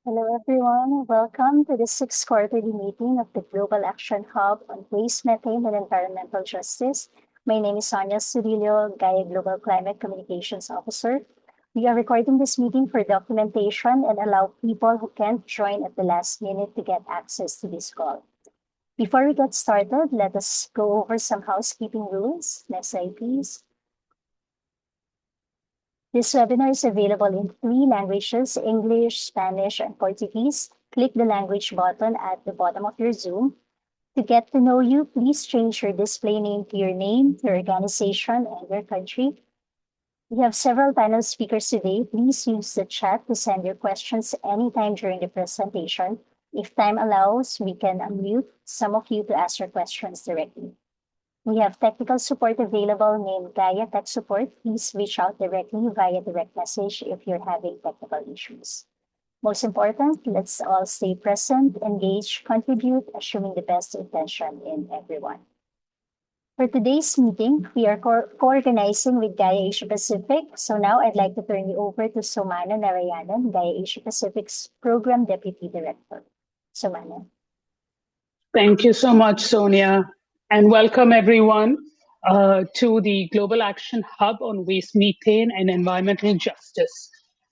Hello, everyone. Welcome to the sixth quarterly meeting of the Global Action Hub on Waste, Methane, and Environmental Justice. My name is Sonia Cirillo, Gaia Global Climate Communications Officer. We are recording this meeting for documentation and allow people who can't join at the last minute to get access to this call. Before we get started, let us go over some housekeeping rules. Next slide, please. This webinar is available in three languages, English, Spanish, and Portuguese. Click the language button at the bottom of your Zoom. To get to know you, please change your display name to your name, your organization, and your country. We have several panel speakers today. Please use the chat to send your questions anytime during the presentation. If time allows, we can unmute some of you to ask your questions directly. We have technical support available named Gaia Tech Support. Please reach out directly via direct message if you're having technical issues. Most important, let's all stay present, engage, contribute, assuming the best intention in everyone. For today's meeting, we are co-organizing with Gaia Asia Pacific. So now I'd like to turn you over to Somana Narayanan, Gaia Asia Pacific's Program Deputy Director. Somana. Thank you so much, Sonia, and welcome everyone to the Global Action Hub on Waste, Methane, and Environmental Justice.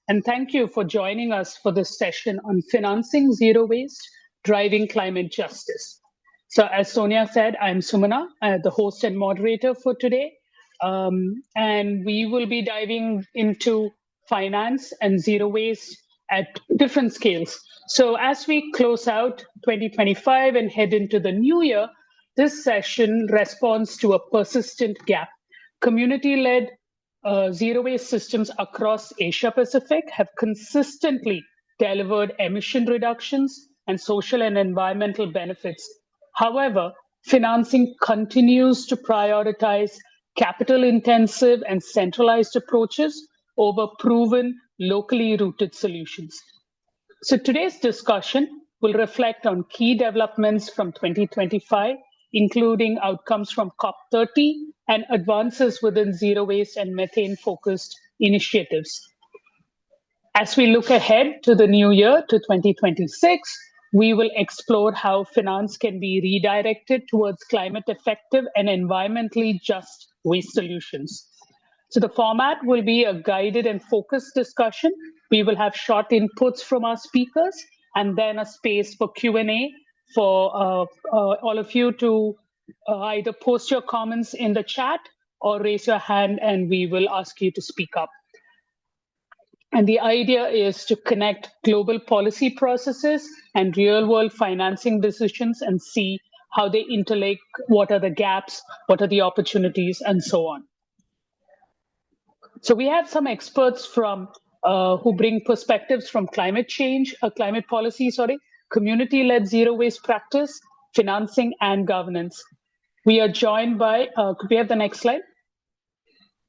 And thank you for joining us for this session on financing zero waste, driving climate justice. So as Sonia said, I'm Sumana, the host and moderator for today. And we will be diving into finance and zero waste at different scales. So as we close out 2025 and head into the new year, this session responds to a persistent gap. Community-led zero waste systems across Asia Pacific have consistently delivered emission reductions and social and environmental benefits. However, financing continues to prioritize capital-intensive and centralized approaches over proven, locally rooted solutions. So today's discussion will reflect on key developments from 2025, including outcomes from COP30 and advances within zero waste and methane-focused initiatives. As we look ahead to the new year, to 2026, we will explore how finance can be redirected towards climate-effective and environmentally just waste solutions. So the format will be a guided and focused discussion. We will have short inputs from our speakers and then a space for Q&A for all of you to either post your comments in the chat or raise your hand and we will ask you to speak up. And the idea is to connect global policy processes and real-world financing decisions and see how they interlink, what are the gaps, what are the opportunities, and so on. So we have some experts from who bring perspectives from climate policy, community-led zero waste practice, financing, and governance. We are joined by, could we have the next slide?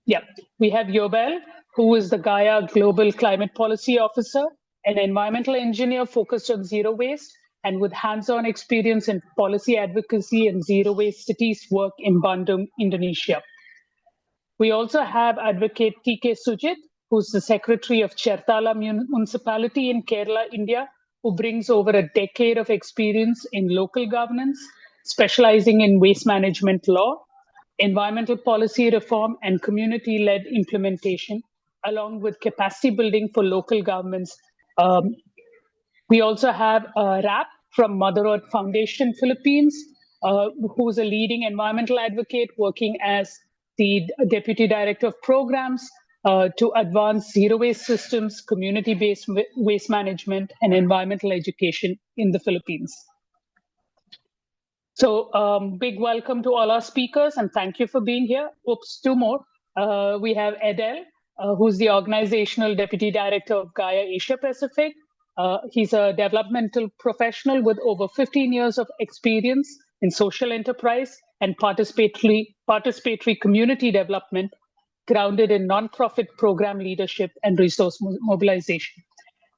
Yeah, we have Yobel, who is the Gaia Global Climate Policy Officer, an environmental engineer focused on zero waste and with hands-on experience in policy advocacy and zero waste cities work in Bandung, Indonesia. We also have Advocate T.K. Sujit, who's the Secretary of Chertala Municipality in Kerala, India, who brings over a decade of experience in local governance, specializing in waste management law, environmental policy reform, and community-led implementation, along with capacity building for local governments. We also have Rap from Mother Earth Foundation Philippines, who's a leading environmental advocate working as the Deputy Director of Programs to advance zero waste systems, community-based waste management, and environmental education in the Philippines. So big welcome to all our speakers and thank you for being here. Oops, two more. We have Edel, who's the Organizational Deputy Director of Gaia Asia Pacific. He's a developmental professional with over 15 years of experience in social enterprise and participatory community development grounded in nonprofit program leadership and resource mobilization.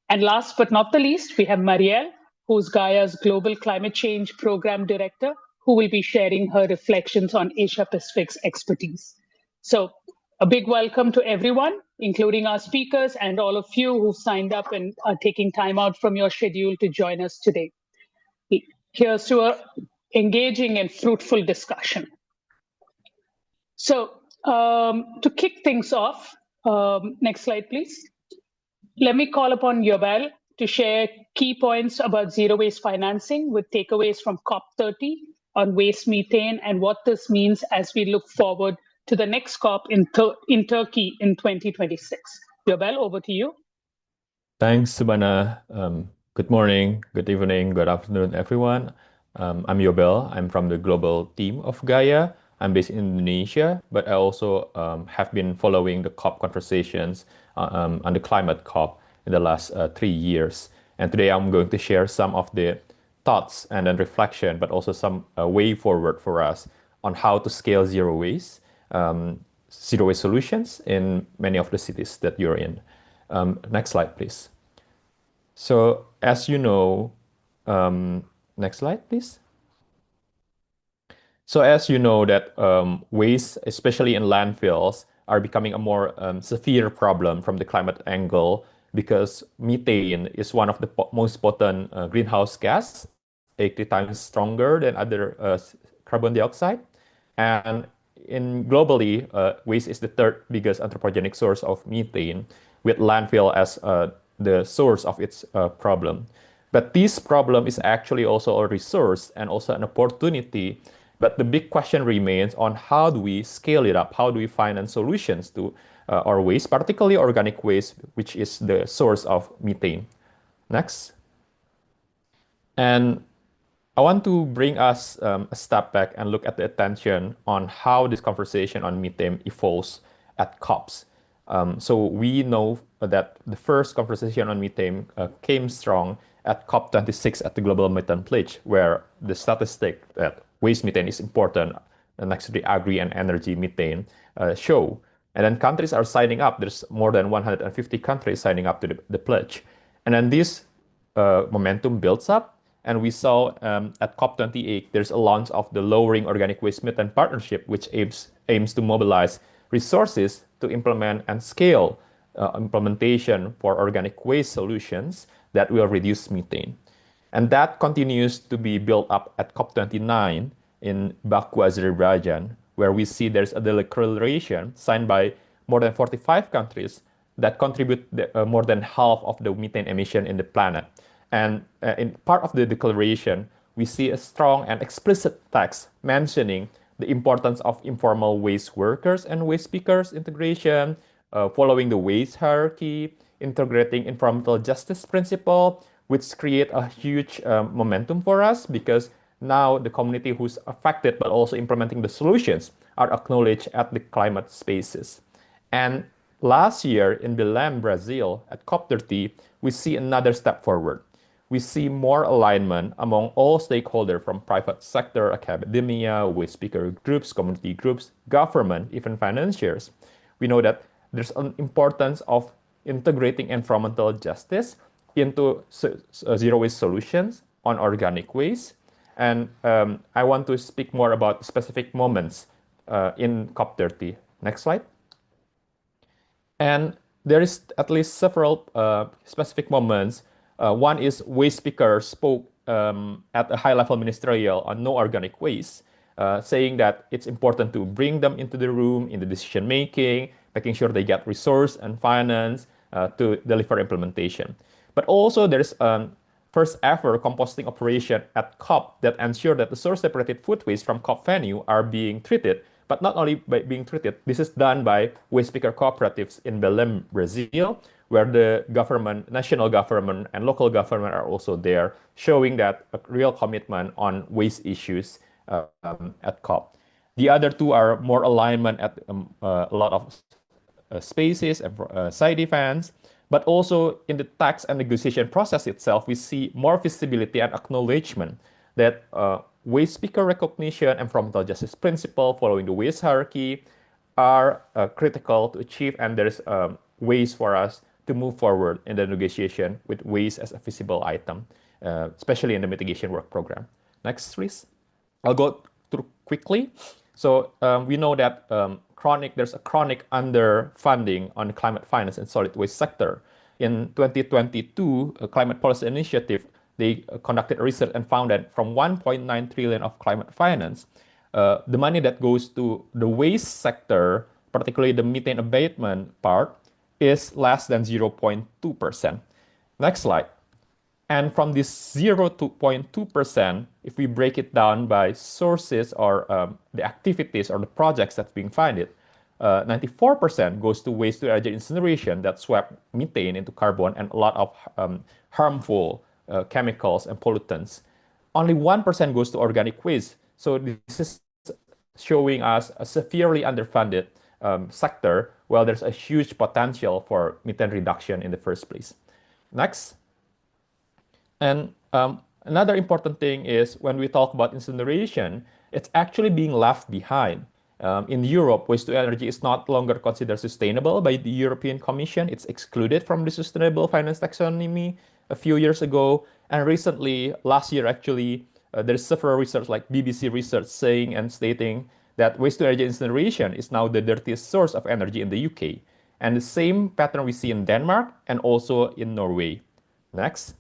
And last but not the least, we have Marielle, who's Gaia's Global Climate Change Program Director, who will be sharing her reflections on Asia Pacific's expertise. So A big welcome to everyone, including our speakers and all of you who signed up and are taking time out from your schedule to join us today. Here's to an engaging and fruitful discussion. So to kick things off, next slide, please. Let me call upon Yobel to share key points about zero waste financing with takeaways from COP30 on waste methane and what this means as we look forward to the next COP in Turkey in 2026. Yobel, over to you. Thanks, Subhana. Good morning, good evening, good afternoon, everyone. I'm Yobel. I'm from the global team of Gaia. I'm based in Indonesia, but I also have been following the COP conversations on the climate COP in the last 3 years. And today I'm going to share some of the thoughts and then reflection, but also some way forward for us on how to scale zero waste solutions in many of the cities that you're in. Next slide, please. So as you know, next slide, please. So as you know that waste, especially in landfills, are becoming a more severe problem from the climate angle because methane is one of the most potent greenhouse gas, 80 times stronger than other carbon dioxide. And in globally, waste is the third biggest anthropogenic source of methane, with landfill as the source of its problem. But this problem is actually also a resource and also an opportunity. But the big question remains on how do we scale it up? How do we find solutions to our waste, particularly organic waste, which is the source of methane? Next. And I want to bring us a step back and look at the attention on how this conversation on methane evolves at COPs. So we know that the first conversation on methane came strong at COP26 at the Global Methane Pledge, where the statistic that waste methane is important next to the agri and energy methane show. And then countries are signing up. There's more than 150 countries signing up to the pledge. And then this momentum builds up. And we saw at COP28, there's a launch of the Lowering Organic Waste Methane Partnership, which aims to mobilize resources to implement and scale implementation for organic waste solutions that will reduce methane. And that continues to be built up at COP29 in Baku, Azerbaijan, where we see there's a declaration signed by more than 45 countries that contribute more than half of the methane emission in the planet. And in part of the declaration, we see a strong and explicit text mentioning the importance of informal waste workers and waste pickers integration, following the waste hierarchy, integrating environmental justice principle, which create a huge momentum for us because now the community who's affected but also implementing the solutions are acknowledged at the climate spaces. And last year in Belém, Brazil, at COP30, we see another step forward. We see more alignment among all stakeholders from private sector, academia, waste picker groups, community groups, government, even financiers. We know that there's an importance of integrating environmental justice into zero waste solutions on organic waste. And I want to speak more about specific moments in COP30. Next slide. And there is at least several specific moments. One is waste speaker spoke at a high-level ministerial on no organic waste, saying that it's important to bring them into the room in the decision making, making sure they get resource and finance to deliver implementation. But also there's first ever composting operation at COP that ensure that the source-separated food waste from COP venue are being treated. But not only by being treated, this is done by waste picker cooperatives in Belém, Brazil, where the government, national government, and local government are also there, showing that a real commitment on waste issues at COP. The other two are more alignment at a lot of spaces and side events, but also in the tax and negotiation process itself, we see more visibility and acknowledgement that waste speaker recognition and environmental justice principle following the waste hierarchy are critical to achieve, and there's ways for us to move forward in the negotiation with waste as a feasible item, especially in the mitigation work program. Next, please. I'll go through quickly. So we know that there's a chronic underfunding on climate finance and solid waste sector. In 2022, a climate policy initiative, they conducted research and found that from 1.9 trillion of climate finance, the money that goes to the waste sector, particularly the methane abatement part, is less than 0.2%. Next slide. And from this 0.2%, if we break it down by sources or the activities or the projects that's being funded, 94% goes to waste to energy incineration that swap methane into carbon and a lot of harmful chemicals and pollutants. Only 1% goes to organic waste. So this is showing us a severely underfunded sector, while there's a huge potential for methane reduction in the first place. Next. And another important thing is when we talk about incineration, it's actually being left behind. In Europe, waste to energy is not longer considered sustainable by the European Commission. It's excluded from the sustainable finance taxonomy a few years ago. And recently, last year actually, there's several research like BBC research saying and stating that waste to energy incineration is now the dirtiest source of energy in the UK. And the same pattern we see in Denmark and also in Norway. Next.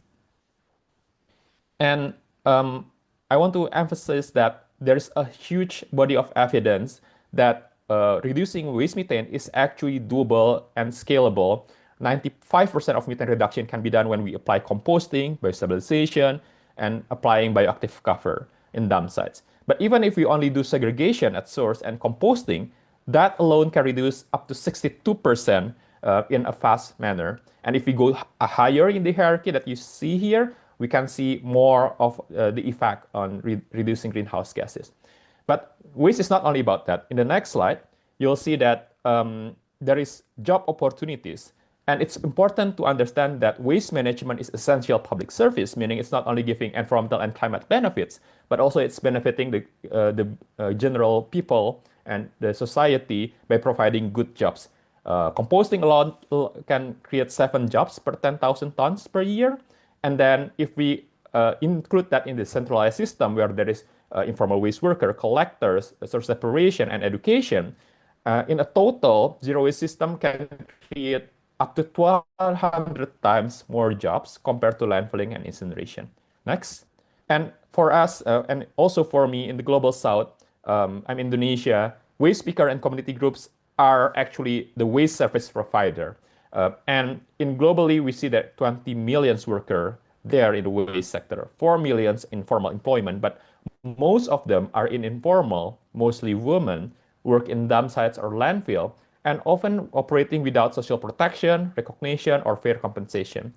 And I want to emphasize that there's a huge body of evidence that reducing waste methane is actually doable and scalable. 95% of methane reduction can be done when we apply composting, biostabilization, and applying bioactive cover in dump sites. But even if we only do segregation at source and composting, that alone can reduce up to 62% in a fast manner. And if we go higher in the hierarchy that you see here, we can see more of the effect on reducing greenhouse gases. But waste is not only about that. In the next slide, you'll see that there is job opportunities. And it's important to understand that waste management is essential public service, meaning it's not only giving environmental and climate benefits, but also it's benefiting the general people and the society by providing good jobs. Composting alone can create 7 jobs per 10,000 tons per year. And then if we include that in the centralized system where there is informal waste worker, collectors, source separation, and education, in a total, zero waste system can create up to 1,200 times more jobs compared to landfilling and incineration. Next. And for us, and also for me in the Global South, I'm Indonesia, waste picker and community groups are actually the waste service provider. And in globally, we see that 20 million workers there in the waste sector, 4 million in formal employment, but most of them are in informal, mostly women, work in dump sites or landfill, and often operating without social protection, recognition, or fair compensation.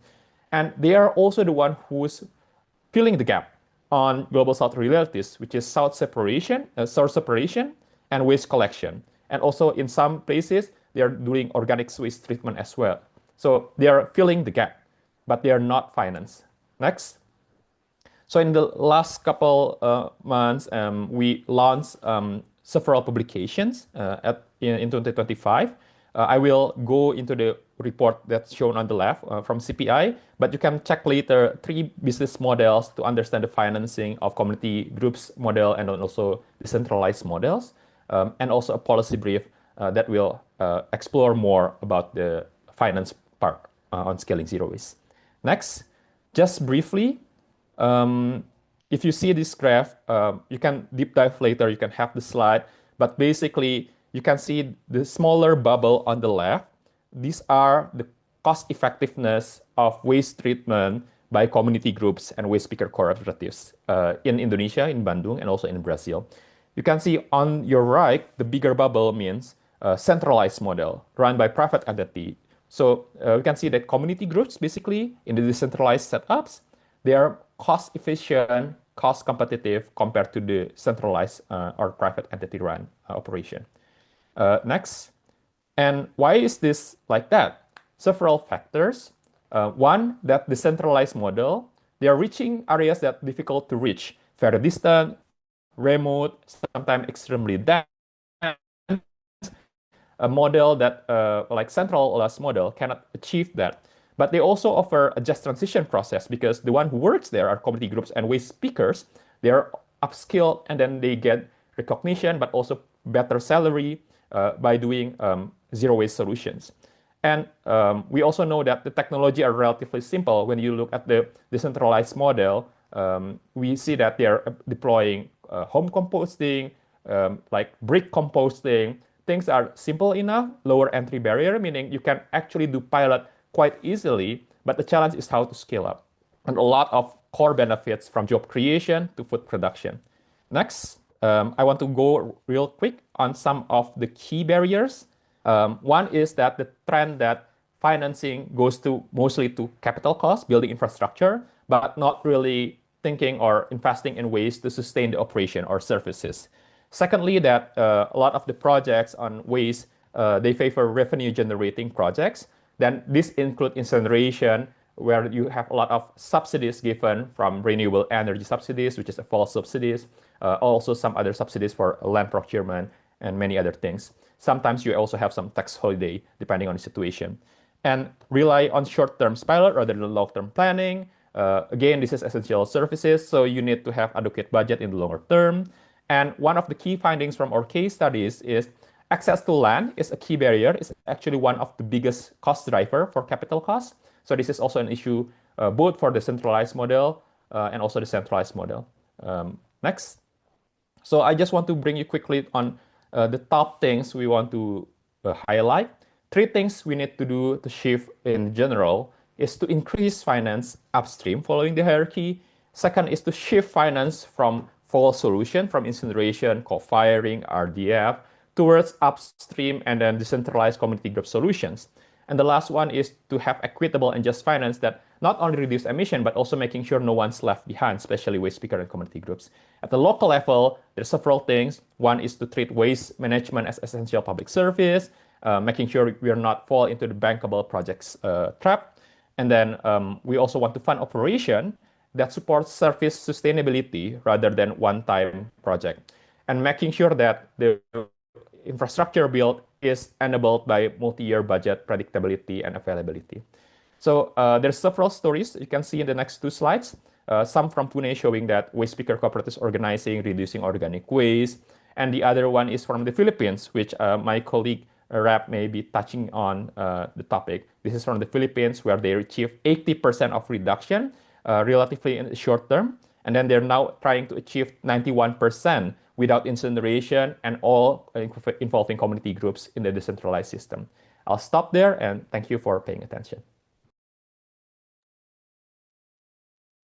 And they are also the one who's filling the gap on Global South realities, which is source separation, and waste collection. And also in some places, they are doing organic waste treatment as well. So they are filling the gap, but they are not financed. Next. So in the last couple months, we launched several publications in 2025. I will go into the report that's shown on the left from CPI, but you can check later 3 business models to understand the financing of community groups model and also decentralized models, and also a policy brief that will explore more about the finance part on scaling zero waste. Next, just briefly, if you see this graph, you can deep dive later, you can have the slide, but basically you can see the smaller bubble on the left. These are the cost effectiveness of waste treatment by community groups and waste picker cooperatives in Indonesia, in Bandung, and also in Brazil. You can see on your right, the bigger bubble means a centralized model run by private entity. So you can see that community groups, basically, in the decentralized setups, they are cost efficient, cost competitive compared to the centralized or private entity run operation. Next. And why is this like that? Several factors. One, that the centralized model, they are reaching areas that are difficult to reach, very distant, remote, sometimes extremely dense. A model that, like centralized model, cannot achieve that. But they also offer a just transition process because the one who works there are community groups and waste pickers. They are upskilled and then they get recognition, but also better salary, by doing zero waste solutions. And we also know that the technology are relatively simple. When you look at the decentralized model, we see that they are deploying home composting, like brick composting. Things are simple enough, lower entry barrier, meaning you can actually do pilot quite easily, but the challenge is how to scale up. And a lot of core benefits from job creation to food production. Next, I want to go real quick on some of the key barriers. One is that the trend that financing goes to mostly to capital costs, building infrastructure, but not really thinking or investing in ways to sustain the operation or services. Secondly, that a lot of the projects on waste, they favor revenue generating projects. Then this include incineration, where you have a lot of subsidies given from renewable energy subsidies, which is a false subsidies, also some other subsidies for land procurement and many other things. Sometimes you also have some tax holiday depending on the situation. And rely on short-term pilot rather than long-term planning. Again, this is essential services, so you need to have adequate budget in the longer term. And one of the key findings from our case studies is access to land is a key barrier. It's actually one of the biggest cost driver for capital costs. So this is also an issue both for the centralized model and also the centralized model. Next. So I just want to bring you quickly on the top things we want to highlight. Three things we need to do to shift in general is to increase finance upstream following the hierarchy. Second is to shift finance from full solution, from incineration, co-firing, RDF, towards upstream and then decentralized community group solutions. And the last one is to have equitable and just finance that not only reduce emission, but also making sure no one's left behind, especially waste picker and community groups. At the local level, there's several things. One is to treat waste management as essential public service, making sure we are not fall into the bankable projects trap. And then we also want to fund operation that supports service sustainability rather than one-time project. And making sure that the infrastructure build is enabled by multi-year budget predictability and availability. So there's several stories you can see in the next two slides. Some from Pune showing that waste picker cooperatives organizing, reducing organic waste. And the other one is from the Philippines, which my colleague Rap may be touching on the topic. This is from the Philippines where they achieved 80% of reduction relatively in the short term. And then they're now trying to achieve 91% without incineration and all involving community groups in the decentralized system. I'll stop there and thank you for paying attention.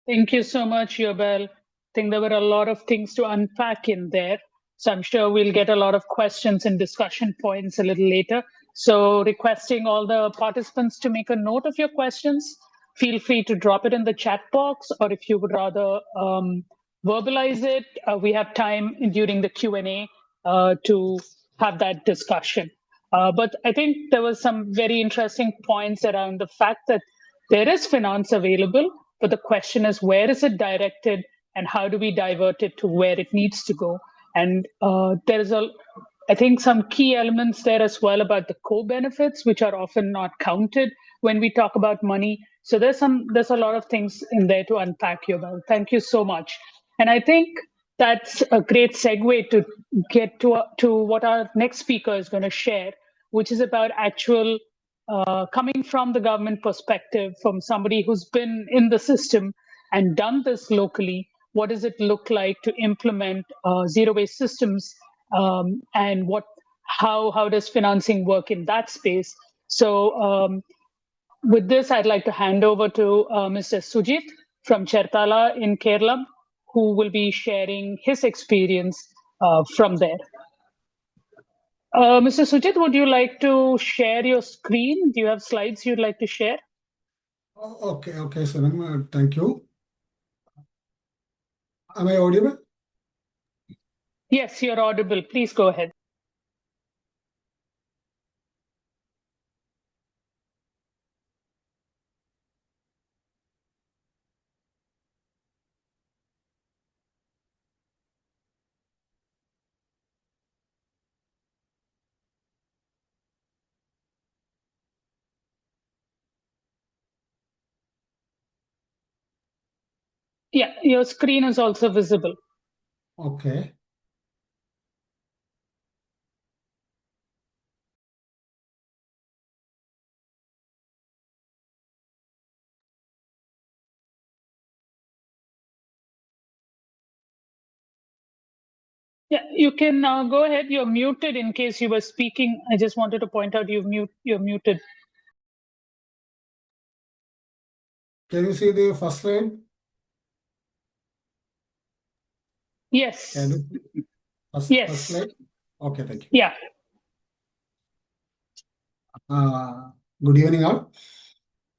Thank you so much, Yobel. I think there were a lot of things to unpack in there. So I'm sure we'll get a lot of questions and discussion points a little later. So requesting all the participants to make a note of your questions. Feel free to drop it in the chat box, or if you would rather verbalize it, we have time during the Q&A to have that discussion. But I think there was some very interesting points around the fact that there is finance available, but the question is, where is it directed and how do we divert it to where it needs to go? And there's I think some key elements there as well about the co-benefits, which are often not counted when we talk about money. So there's a lot of things in there to unpack, Yobel. Thank you so much. And I think that's a great segue to get to what our next speaker is going to share, which is about actual coming from the government perspective, from somebody who's been in the system and done this locally. What does it look like to implement zero waste systems, and how does financing work in that space? So with this, I'd like to hand over to Mr. Sujit from Chertala in Kerala, who will be sharing his experience from there. Mr. Sujit, would you like to share your screen? Do you have slides you'd like to share? Okay, Sanam, thank you. Am I audible? Yes, you're audible. Please go ahead. Yeah, your screen is also visible. Okay. Yeah, you can go ahead. You're muted in case you were speaking. I just wanted to point out you're muted. Can you see the first slide? Yes. Can you see first Yes. slide? Okay, thank you. Yeah. Good evening, all.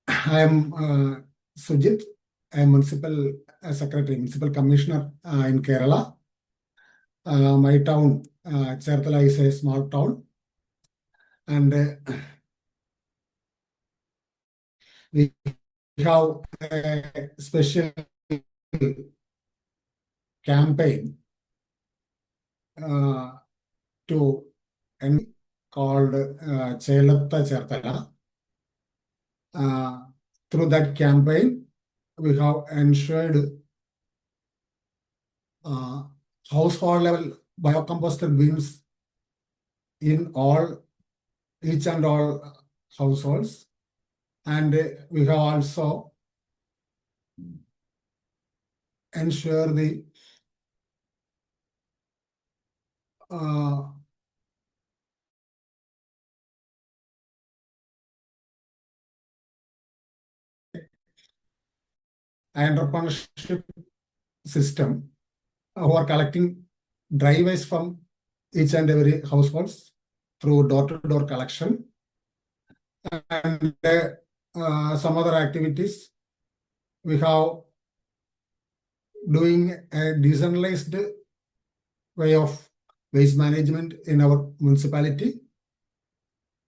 I am Sujit. I am Municipal Secretary, Municipal Commissioner in Kerala. My town, Cherthala, is a small town. And we have a special campaign to end called Chelatta Cherthala. Through that campaign, we have ensured household level biocomposted bins in each and all households. And we have also ensure the entrepreneurship system who are collecting dry waste from each and every households through door-to-door collection and some other activities. We have doing a decentralized way of waste management in our municipality,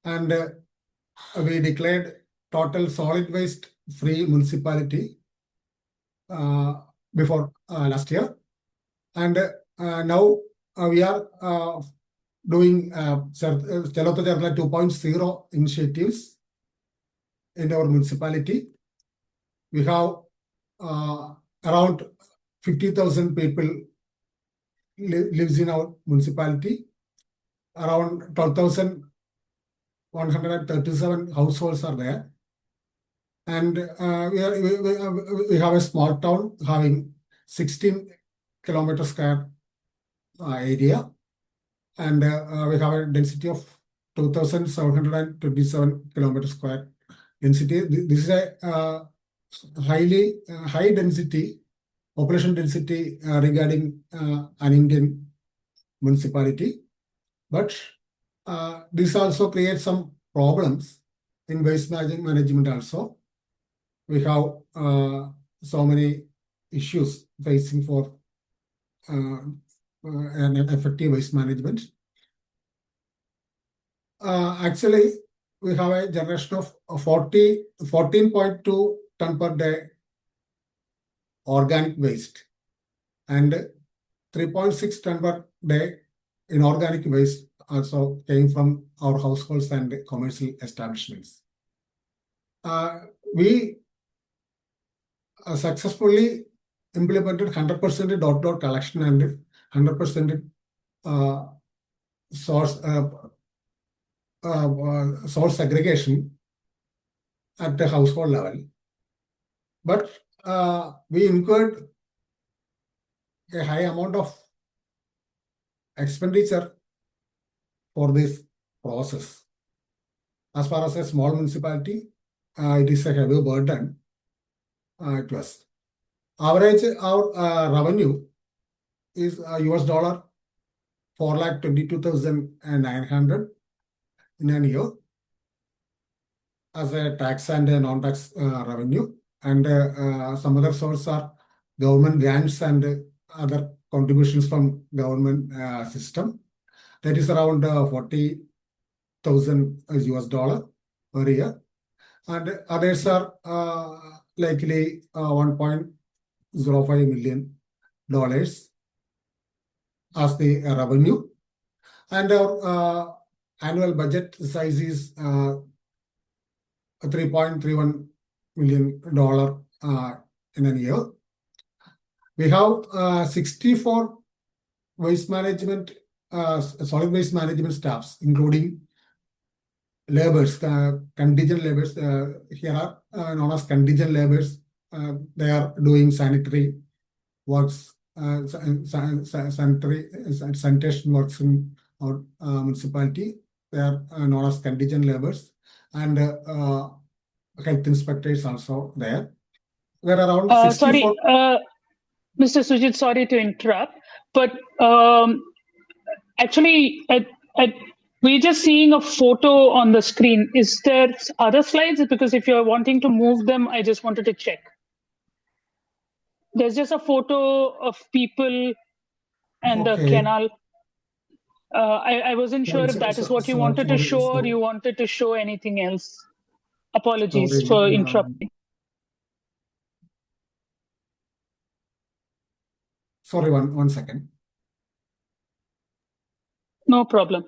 and we declared total solid waste free municipality before last year, and now we are doing Chelotha Cherthala 2.0 initiatives in our municipality. We have around 50,000 people lives in our municipality. Around 12,137 households are there. And we have a small town having 16 kilometer square area. And we have a density of 2,727 kilometer square density. This is a high density, population density regarding an Indian municipality. But this also creates some problems in waste management also. We have so many issues facing for an effective waste management. Actually, we have a generation of 14.2 ton per day organic waste and 3.6 ton per day inorganic waste also came from our households and commercial establishments. We successfully implemented 100% door-to-door collection and 100% source segregation at the household level. But we incurred a high amount of expenditure for this process. As far as a small municipality, it is a heavy burden to us. Average our revenue is $422,900 in a year as a tax and a non-tax revenue, and some other sources are government grants and other contributions from government system. That is around $40,000 per year, and others are likely $1.05 million as the revenue, and our annual budget size is $3.31 million in a year. We have 64 waste management, solid waste management staffs, including laborers, contingent laborers. Here are known as contingent laborers. They are doing sanitary works sanitation works in our municipality. They are known as contingent laborers, and health inspectors also there. There are around 64. Mr. Sujit, sorry to interrupt, but actually, we're just seeing a photo on the screen. Is there other slides? Because if you're wanting to move them, I just wanted to check. There's just a photo of people and the canal. I wasn't sure if that is what you wanted to show or you wanted to show anything else. Apologies for interrupting. Sorry, one second. No problem.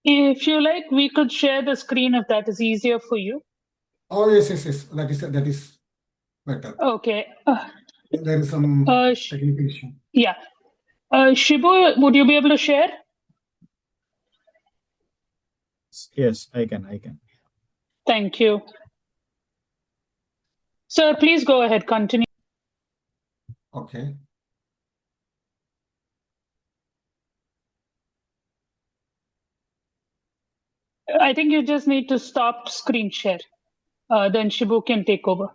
If you like, we could share the screen if that is easier for you. Oh, yes. That is better. Okay. There is some technical issue. Yeah. Shibu, would you be able to share? Yes, I can. Thank you. Sir, please go ahead, continue. Okay. I think you just need to stop screen share. Then Shibu can take over.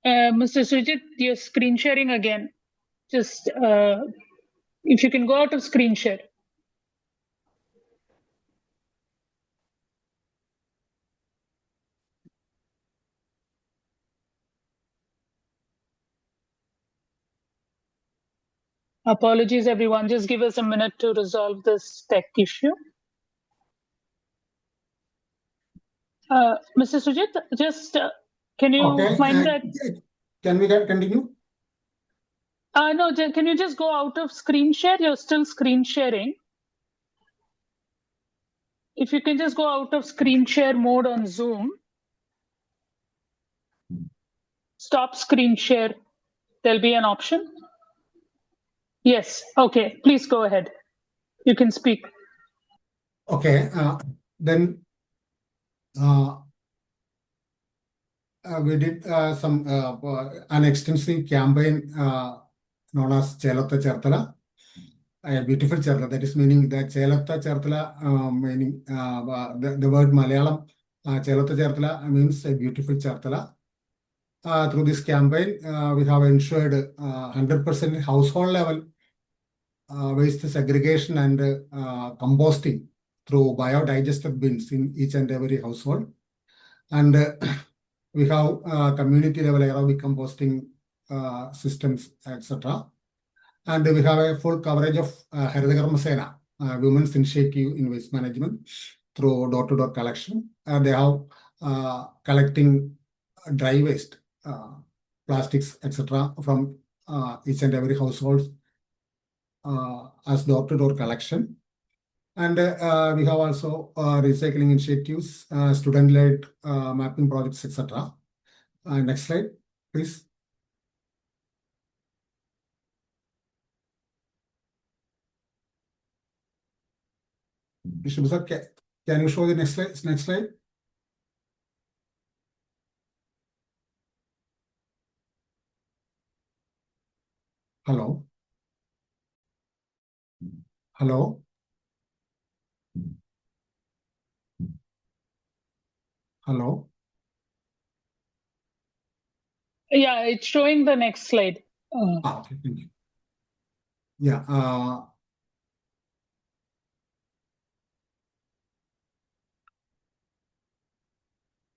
Mr. Sujit, you're screen sharing again. Just if you can go out of screen share. Apologies, everyone. Just give us a minute to resolve this tech issue. Mr. Sujit, just can you find that? Can we continue? No, can you just go out of screen share? You're still screen sharing. If you can just go out of screen share mode on Zoom, stop screen share, there'll be an option. Yes, okay, please go ahead. You can speak. Okay, then we did an extensive campaign known as Chelatta Chartala, a beautiful Chartala. That is meaning that Chelatta Chartala, meaning the word Malayalam, Chelatta Chartala means a beautiful Chartala. Through this campaign, we have ensured 100% household level waste segregation and composting through biodigester bins in each and every household. And we have community level aerobic composting systems, etc. And we have a full coverage of Haritha Karma Sena, women's initiative in waste management through door-to-door collection. They have collecting dry waste, plastics, etc. from each and every household as door-to-door collection. And we have also recycling initiatives, student-led mapping projects, etc. Next slide, please. Vishnu, can you show the next slide? Next slide. Hello. Hello. Hello. Yeah, it's showing the next slide. Okay, thank you. Yeah.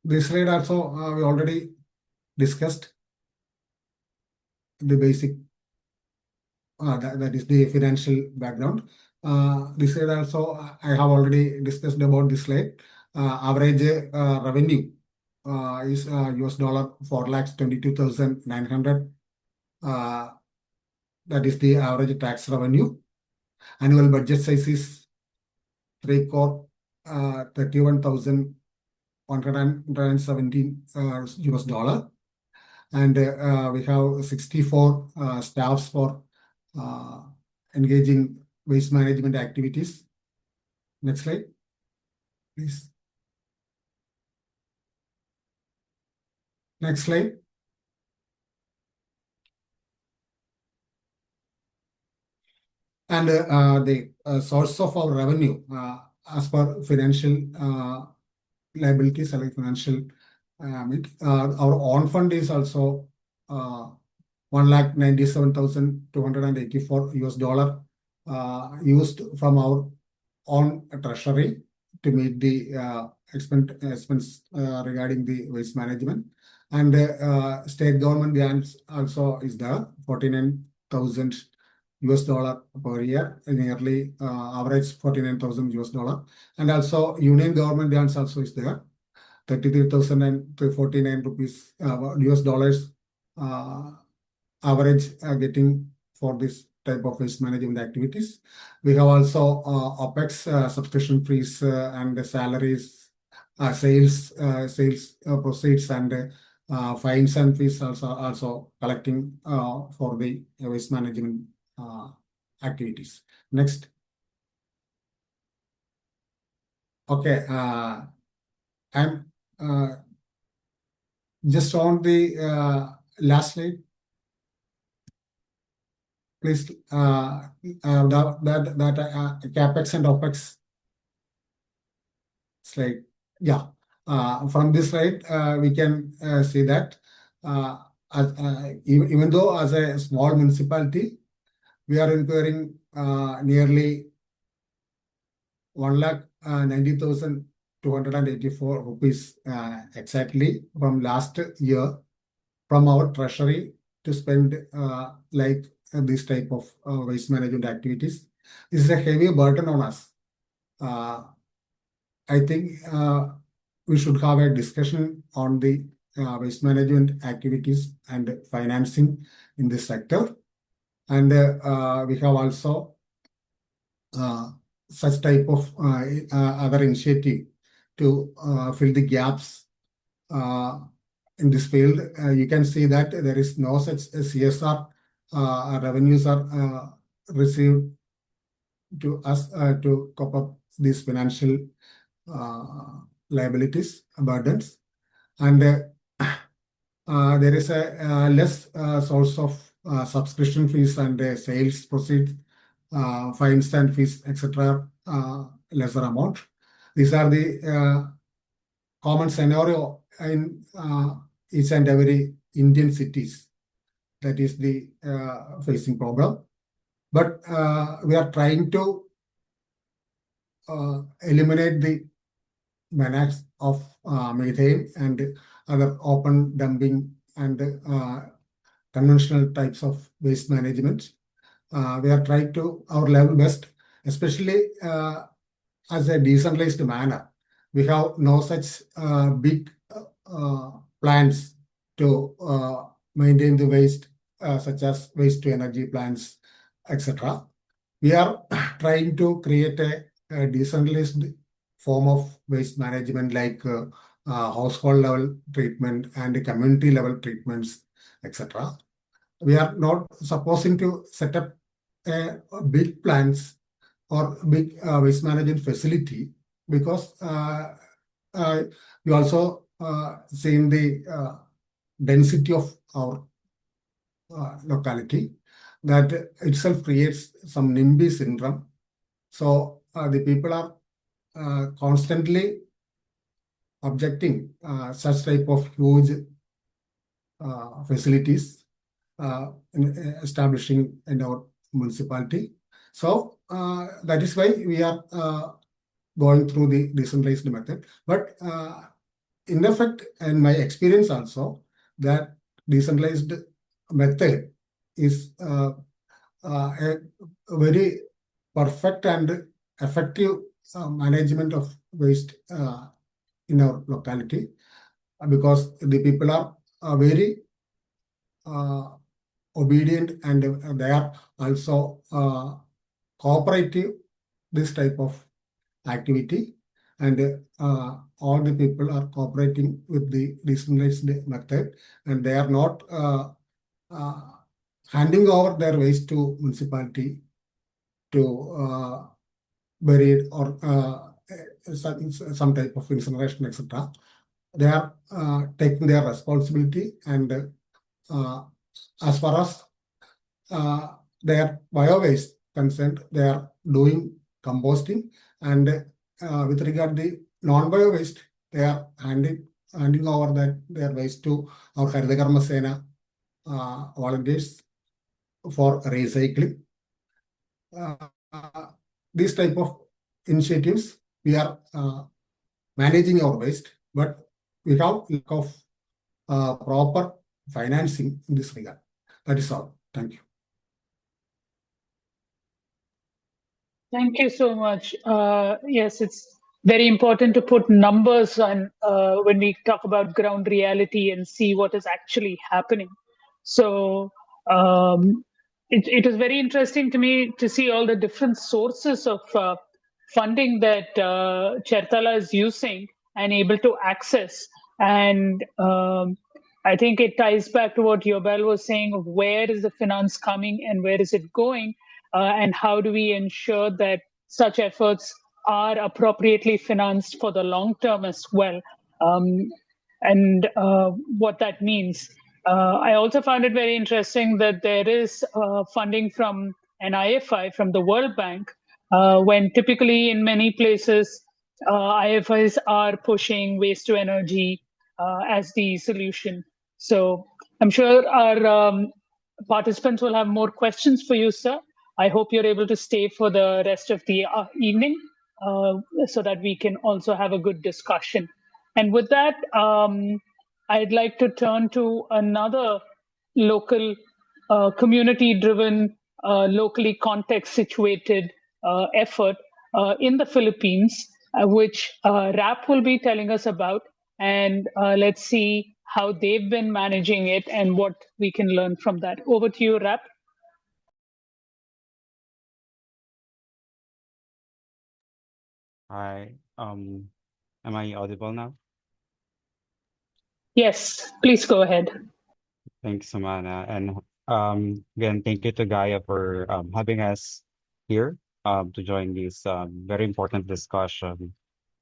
This slide also we already discussed the basic. That is the financial background. This slide also I have already discussed about this slide. Average revenue is US dollar 4,22,900. That is the average tax revenue. Annual budget size is 3 crore 31,117 US dollar. And we have 64 staffs for engaging waste management activities. Next slide, please. Next slide. And the source of our revenue as per financial liabilities, like financial, our own fund is also 1,97,284 US dollar used from our own treasury to meet the expense regarding the waste management. And state government grants also is there, 49,000 US dollar per year, nearly average 49,000 US dollar. And also union government grants also is there, 33,049 rupees US dollars average getting for this type of waste management activities. We have also OPEX, subscription fees and salaries, sales proceeds, and fines and fees also collecting for the waste management activities. Next. Okay, I'm just on the last slide. Please, that capex and opex slide. Yeah, from this slide we can see that even though as a small municipality, we are incurring nearly 1,90,284 rupees exactly from last year from our treasury to spend like this type of waste management activities. This is a heavy burden on us. I think we should have a discussion on the waste management activities and financing in this sector. And we have also such type of other initiative to fill the gaps in this field. You can see that there is no such CSR revenues are received to us to cope up these financial liabilities, burdens. And there is a less source of subscription fees and sales proceeds, fines and fees, etc. Lesser amount. These are the common scenario in each and every Indian cities. That is the facing problem. But we are trying to eliminate the menace of methane and other open dumping and conventional types of waste management. We are trying to our level best, especially as a decentralized manner. We have no such big plans to maintain the waste, such as waste to energy plants, etc. We are trying to create a decentralized form of waste management, like household level treatment and community level treatments, etc. We are not supposing to set up big plants or big waste management facility, because you also seen the density of our locality, that itself creates some NIMBY syndrome. So the people are constantly objecting such type of huge facilities in establishing in our municipality. So that is why we are going through the decentralized method. But in effect, and my experience also, that decentralized method is a very perfect and effective management of waste in our locality, because the people are very obedient, and they are also cooperative this type of activity, and all the people are cooperating with the decentralized method, and they are not uh, handing over their waste to municipality to bury it, or some type of incineration, etc. They are taking their responsibility, and as far as their bio waste concerned, they are doing composting, and with regard the non-bio waste, they are handing over their waste to our Haritha Karma Sena volunteers for recycling. These type of initiatives, we are managing our waste, but we have lack of proper financing in this regard. That is all. Thank you. Thank you so much. Yes, it's very important to put numbers on when we talk about ground reality and see what is actually happening. So it was very interesting to me to see all the different sources of funding that Chertala is using and able to access. And I think it ties back to what Yobel was saying of where is the finance coming and where is it going, and how do we ensure that such efforts are appropriately financed for the long term as well, and what that means. I also found it very interesting that there is funding from an IFI, from the World Bank, when typically in many places IFIs are pushing waste to energy as the solution. So I'm sure our participants will have more questions for you, sir. I hope you're able to stay for the rest of the evening so that we can also have a good discussion. And with that, I'd like to turn to another local, community-driven, locally context-situated effort in the Philippines, which RAP will be telling us about. And let's see how they've been managing it and what we can learn from that. Over to you, RAP. Hi, am I audible now? Yes, please go ahead. Thanks, Samana. And again, thank you to Gaia for having us here to join this very important discussion.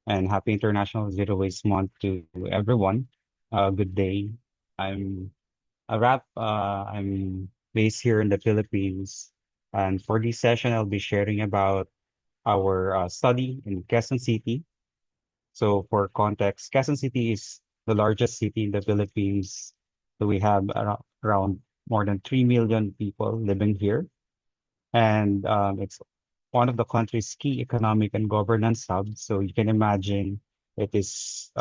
And happy International Zero Waste Month to everyone. Good day. I'm a rap. I'm based here in the Philippines. And for this session, I'll be sharing about our study in Quezon City. So for context, Quezon City is the largest city in the Philippines. So we have around more than 3 million people living here. And it's one of the country's key economic and governance hubs. So you can imagine it is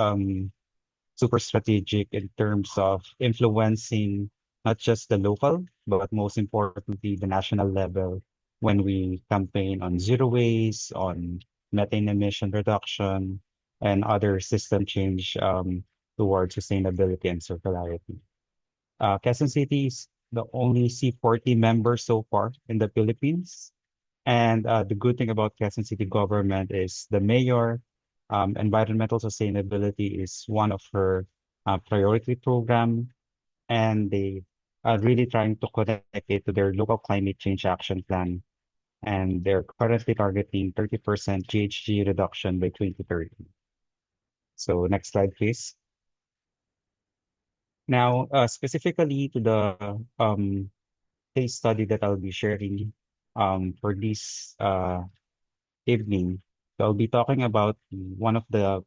super strategic in terms of influencing not just the local, but most importantly, the national level when we campaign on zero waste, on methane emission reduction, and other system change towards sustainability and circularity. Quezon City is the only C40 member so far in the Philippines. And the good thing about Quezon City government is the mayor, environmental sustainability is one of her priority program, and they are really trying to connect it to their local climate change action plan. And they're currently targeting 30% GHG reduction by 2030. So next slide, please. Now, specifically to the case study that I'll be sharing for this evening. So I'll be talking about one of the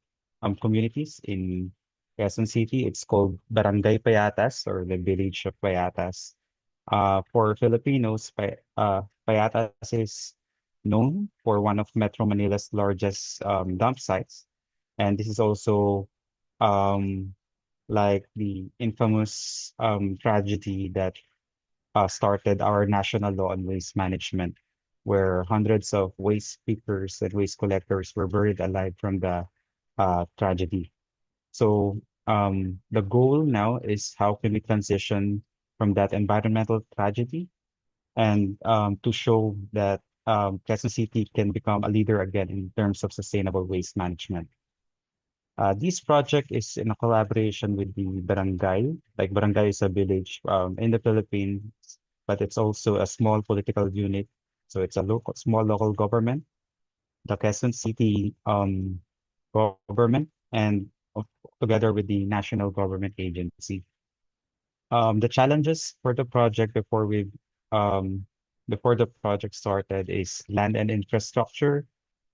communities in Quezon City. It's called Barangay Payatas or the village of Payatas. For Filipinos, Payatas is known for one of Metro Manila's largest dump sites. And this is also um, like the infamous tragedy that started our national law on waste management, where hundreds of waste pickers and waste collectors were buried alive from the tragedy. So the goal now is how can we transition from that environmental tragedy and to show that Quezon City can become a leader again in terms of sustainable waste management. This project is in a collaboration with the barangay. Like barangay is a village in the Philippines, but it's also a small political unit. So it's a small local government, the Quezon City government, and together with the national government agency. The challenges for the project um, before the project started is land and infrastructure.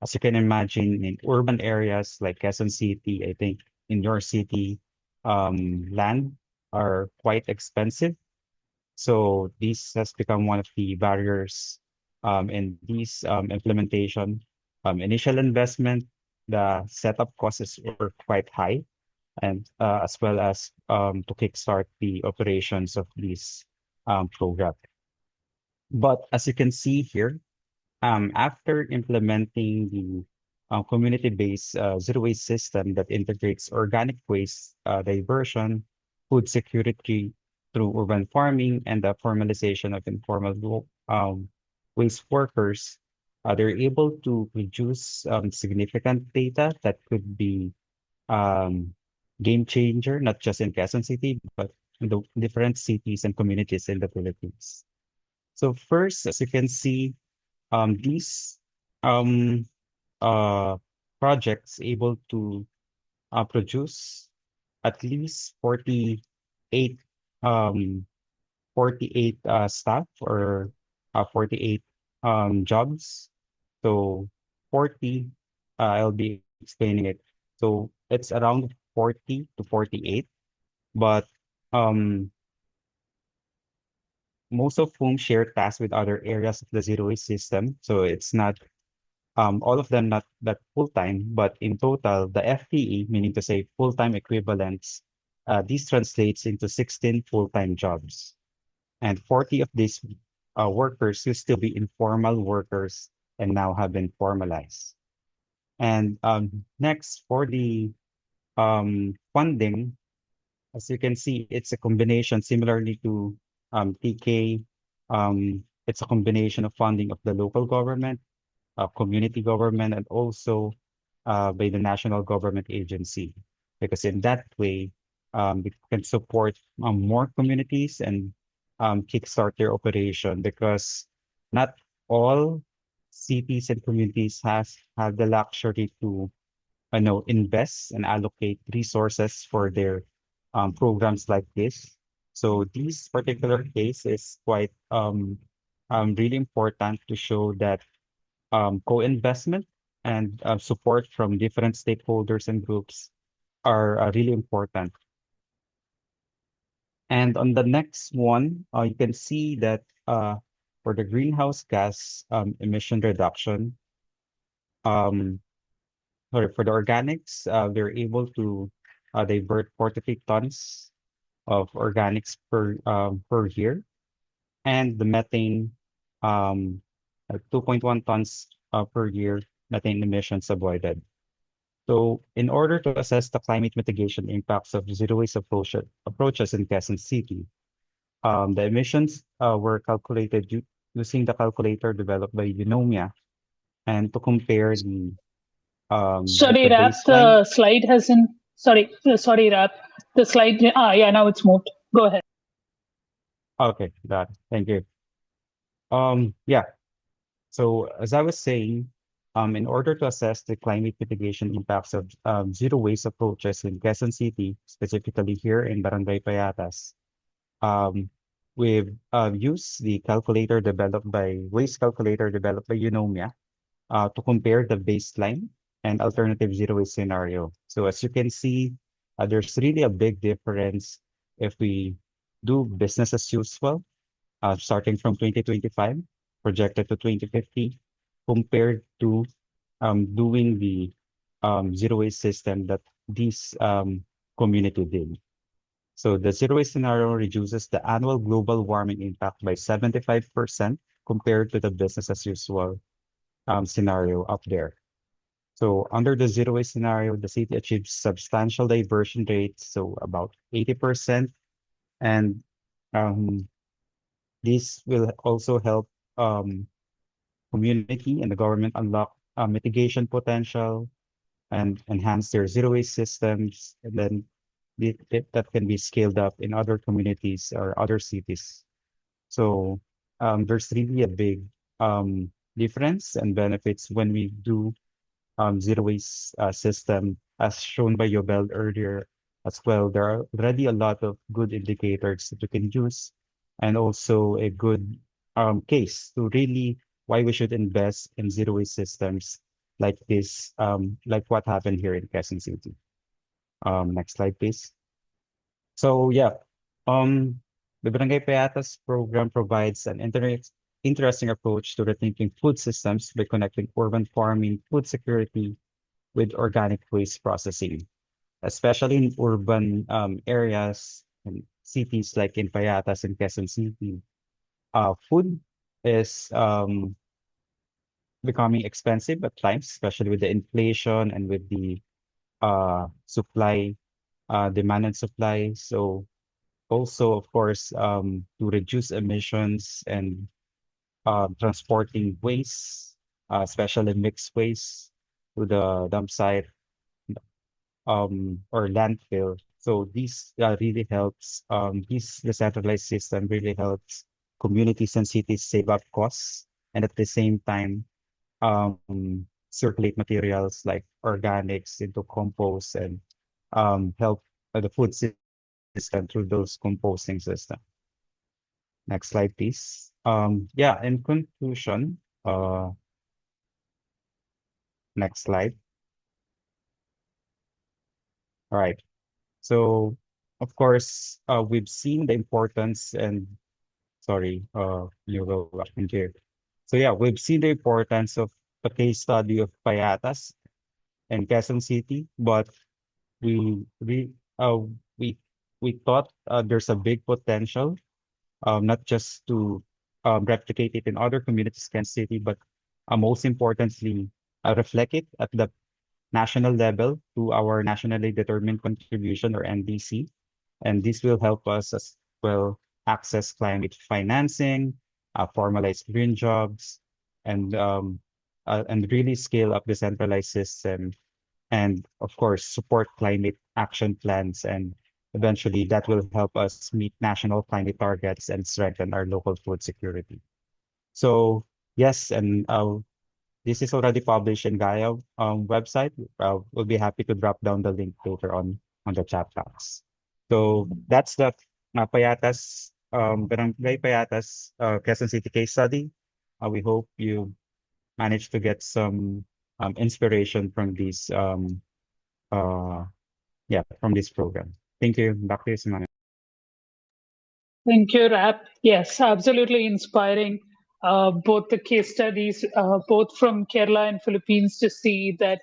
As you can imagine, in urban areas like Quezon City, I think in your city, land are quite expensive. So this has become one of the barriers in these implementation. Initial investment, the setup costs were quite high and as well as to kickstart the operations of this program. But as you can see here, after implementing the community-based zero waste system that integrates organic waste diversion, food security through urban farming, and the formalization of informal waste workers, they're able to produce significant data that could be um, game changer, not just in Quezon City, but in the different cities and communities in the Philippines. So first, as you can see, these um, uh, projects able to produce at least 48 um, 48 staff or 48 jobs. So 40, I'll be explaining it. So it's around 40 to 48, but um, most of whom share tasks with other areas of the zero waste system. So it's not all of them not that full-time, but in total, the FTE, meaning to say full-time equivalents, this translates into 16 full-time jobs. And 40 of these workers used to be informal workers and now have been formalized. And next, for the funding, as you can see, it's a combination similarly to TK. It's a combination of funding of the local government, community government, and also by the national government agency. Because in that way, we can support more communities and kickstart their operation because not all cities and communities have the luxury to invest and allocate resources for their programs like this. So this particular case is quite really important to show that co-investment and support from different stakeholders and groups are really important. And on the next one, you can see that for the greenhouse gas emission reduction, um, sorry, for the organics, they're able to divert 43 tons of organics per year, and the methane, um, 2.1 tons per year methane emissions avoided. So, in order to assess the climate mitigation impacts of zero waste approaches in Quezon City, the emissions were calculated using the calculator developed by Eunomia, and to compare Sorry, the Rap, baseline. the slide hasn't. Sorry, Rap. The slide. Yeah, now it's moved. Go ahead. Okay, that. Thank you. Yeah. So as I was saying, in order to assess the climate mitigation impacts of zero waste approaches in Quezon City, specifically here in Barangay Payatas, um, we've used the waste calculator developed by Eunomia to compare the baseline and alternative zero waste scenario. So as you can see, there's really a big difference if we do business as usual, starting from 2025, projected to 2050, compared to doing the zero waste system that this community did. So the zero waste scenario reduces the annual global warming impact by 75% compared to the business as usual scenario up there. So under the zero waste scenario, the city achieves substantial diversion rates, so about 80%. And um, this will also help community and the government unlock mitigation potential and enhance their zero waste systems. And then that can be scaled up in other communities or other cities. So there's really a big difference and benefits when we do zero waste system, as shown by Yobel earlier as well. There are already a lot of good indicators that we can use, and also a good case to really why we should invest in zero waste systems like this, like what happened here in Quezon City. Next slide, please. So yeah, um, the Barangay Payatas program provides an interesting approach to rethinking food systems by connecting urban farming, food security with organic waste processing, especially in urban areas and cities like in Payatas and Quezon City. Food is becoming expensive at times, especially with the inflation and with the supply, demand and supply. So also, of course, to reduce emissions and transporting waste, especially mixed waste to the dump site or landfill. So this really helps. This decentralized system really helps communities and cities save up costs and at the same time circulate materials like organics into compost and help the food system through those composting system. Next slide, please. Yeah, in conclusion, next slide. All right. So, of course, we've seen the importance and sorry, you will in here. So yeah, we've seen the importance of the case study of Payatas and Quezon City, but we we uh we we thought there's a big potential, not just to replicate it in other communities in city, but most importantly, reflect it at the national level to our nationally determined contribution or NDC. And this will help us as well access climate financing, formalize green jobs, and really scale up the centralized system. And of course, support climate action plans. And eventually that will help us meet national climate targets and strengthen our local food security. So yes, and this is already published in Gaia website. We'll be happy to drop down the link later on the chat box. So that's the Payatas, Barangay Payatas, Quezon City case study. We hope you managed to get some inspiration from this, from this program. Thank you. Back to you, Simone. Thank you, Rap. Yes, absolutely inspiring. Both the case studies, both from Kerala and Philippines, to see that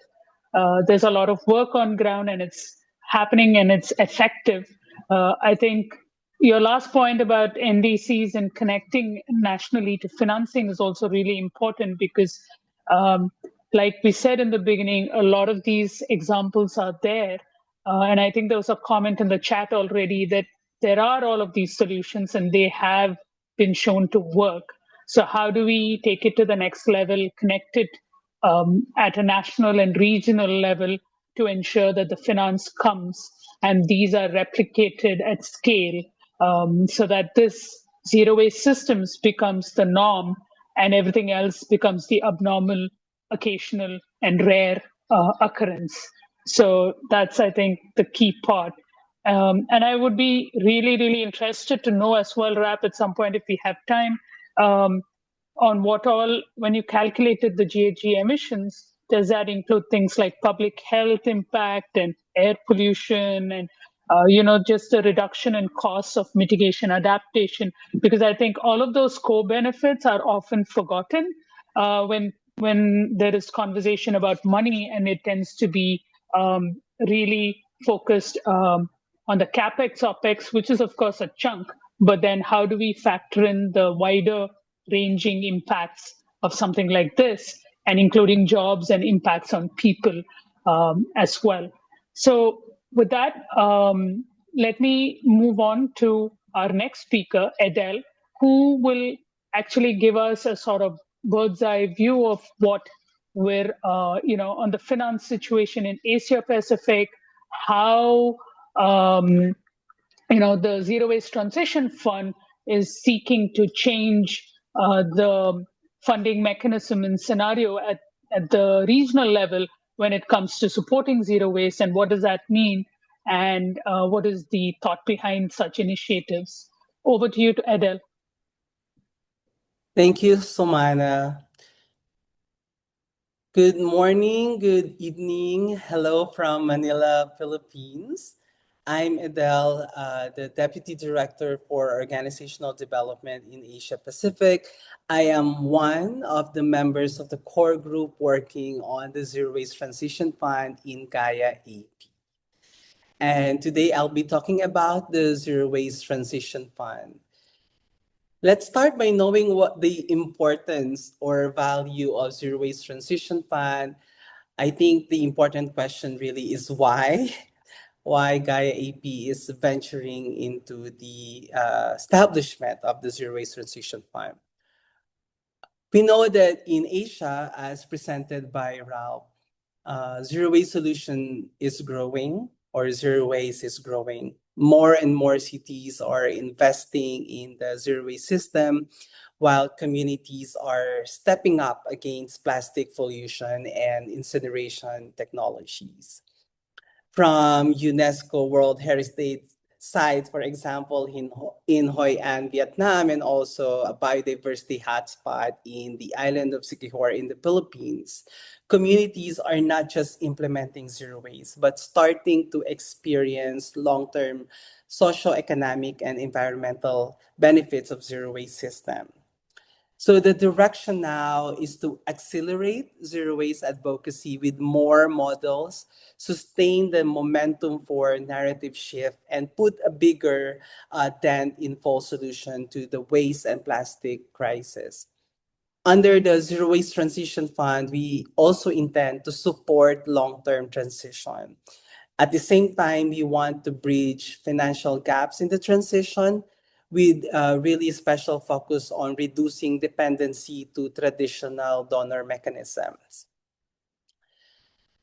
there's a lot of work on ground and it's happening and it's effective. I think your last point about NDCs and connecting nationally to financing is also really important because, like we said in the beginning, a lot of these examples are there. And I think there was a comment in the chat already that there are all of these solutions and they have been shown to work. So how do we take it to the next level, connect it at a national and regional level to ensure that the finance comes and these are replicated at scale, so that this zero waste systems becomes the norm and everything else becomes the abnormal, occasional, and rare occurrence. So that's, I think, the key part. And I would be really, really interested to know as well, Rap, at some point if we have time, on what all, when you calculated the GHG emissions, does that include things like public health impact and air pollution and just the reduction in costs of mitigation adaptation? Because I think all of those co-benefits are often forgotten when there is conversation about money, and it tends to be really focused on the capex opex, which is of course a chunk, but then how do we factor in the wider ranging impacts of something like this, and including jobs and impacts on people as well. So with that, let me move on to our next speaker, Adele, who will actually give us a sort of bird's eye view of what we're, on the finance situation in Asia Pacific, how the Zero Waste Transition Fund is seeking to change the funding mechanism and scenario at the regional level when it comes to supporting zero waste, and what does that mean, and what is the thought behind such initiatives. Over to you, to Adele. Thank you, Somana. Good morning, good evening. Hello from Manila, Philippines. I'm Adele, the Deputy Director for Organizational Development in Asia Pacific. I am one of the members of the core group working on the Zero Waste Transition Fund in Gaia AP. And today I'll be talking about the Zero Waste Transition Fund. Let's start by knowing what the importance or value of Zero Waste Transition Fund. I think the important question really is why. Why Gaia AP is venturing into the establishment of the Zero Waste Transition Fund. We know that in Asia, as presented by Ralph, zero waste solution is growing, or zero waste is growing. More and more cities are investing in the zero waste system, while communities are stepping up against plastic pollution and incineration technologies. From UNESCO World Heritage Sites, for example, in Hoi An, Vietnam, and also a biodiversity hotspot in the island of Siquijor in the Philippines, communities are not just implementing zero waste, but starting to experience long-term socio-economic and environmental benefits of zero waste system. So the direction now is to accelerate zero waste advocacy with more models, sustain the momentum for narrative shift, and put a bigger dent in full solution to the waste and plastic crisis. Under the Zero Waste Transition Fund, we also intend to support long-term transition. At the same time, we want to bridge financial gaps in the transition with a really special focus on reducing dependency to traditional donor mechanisms.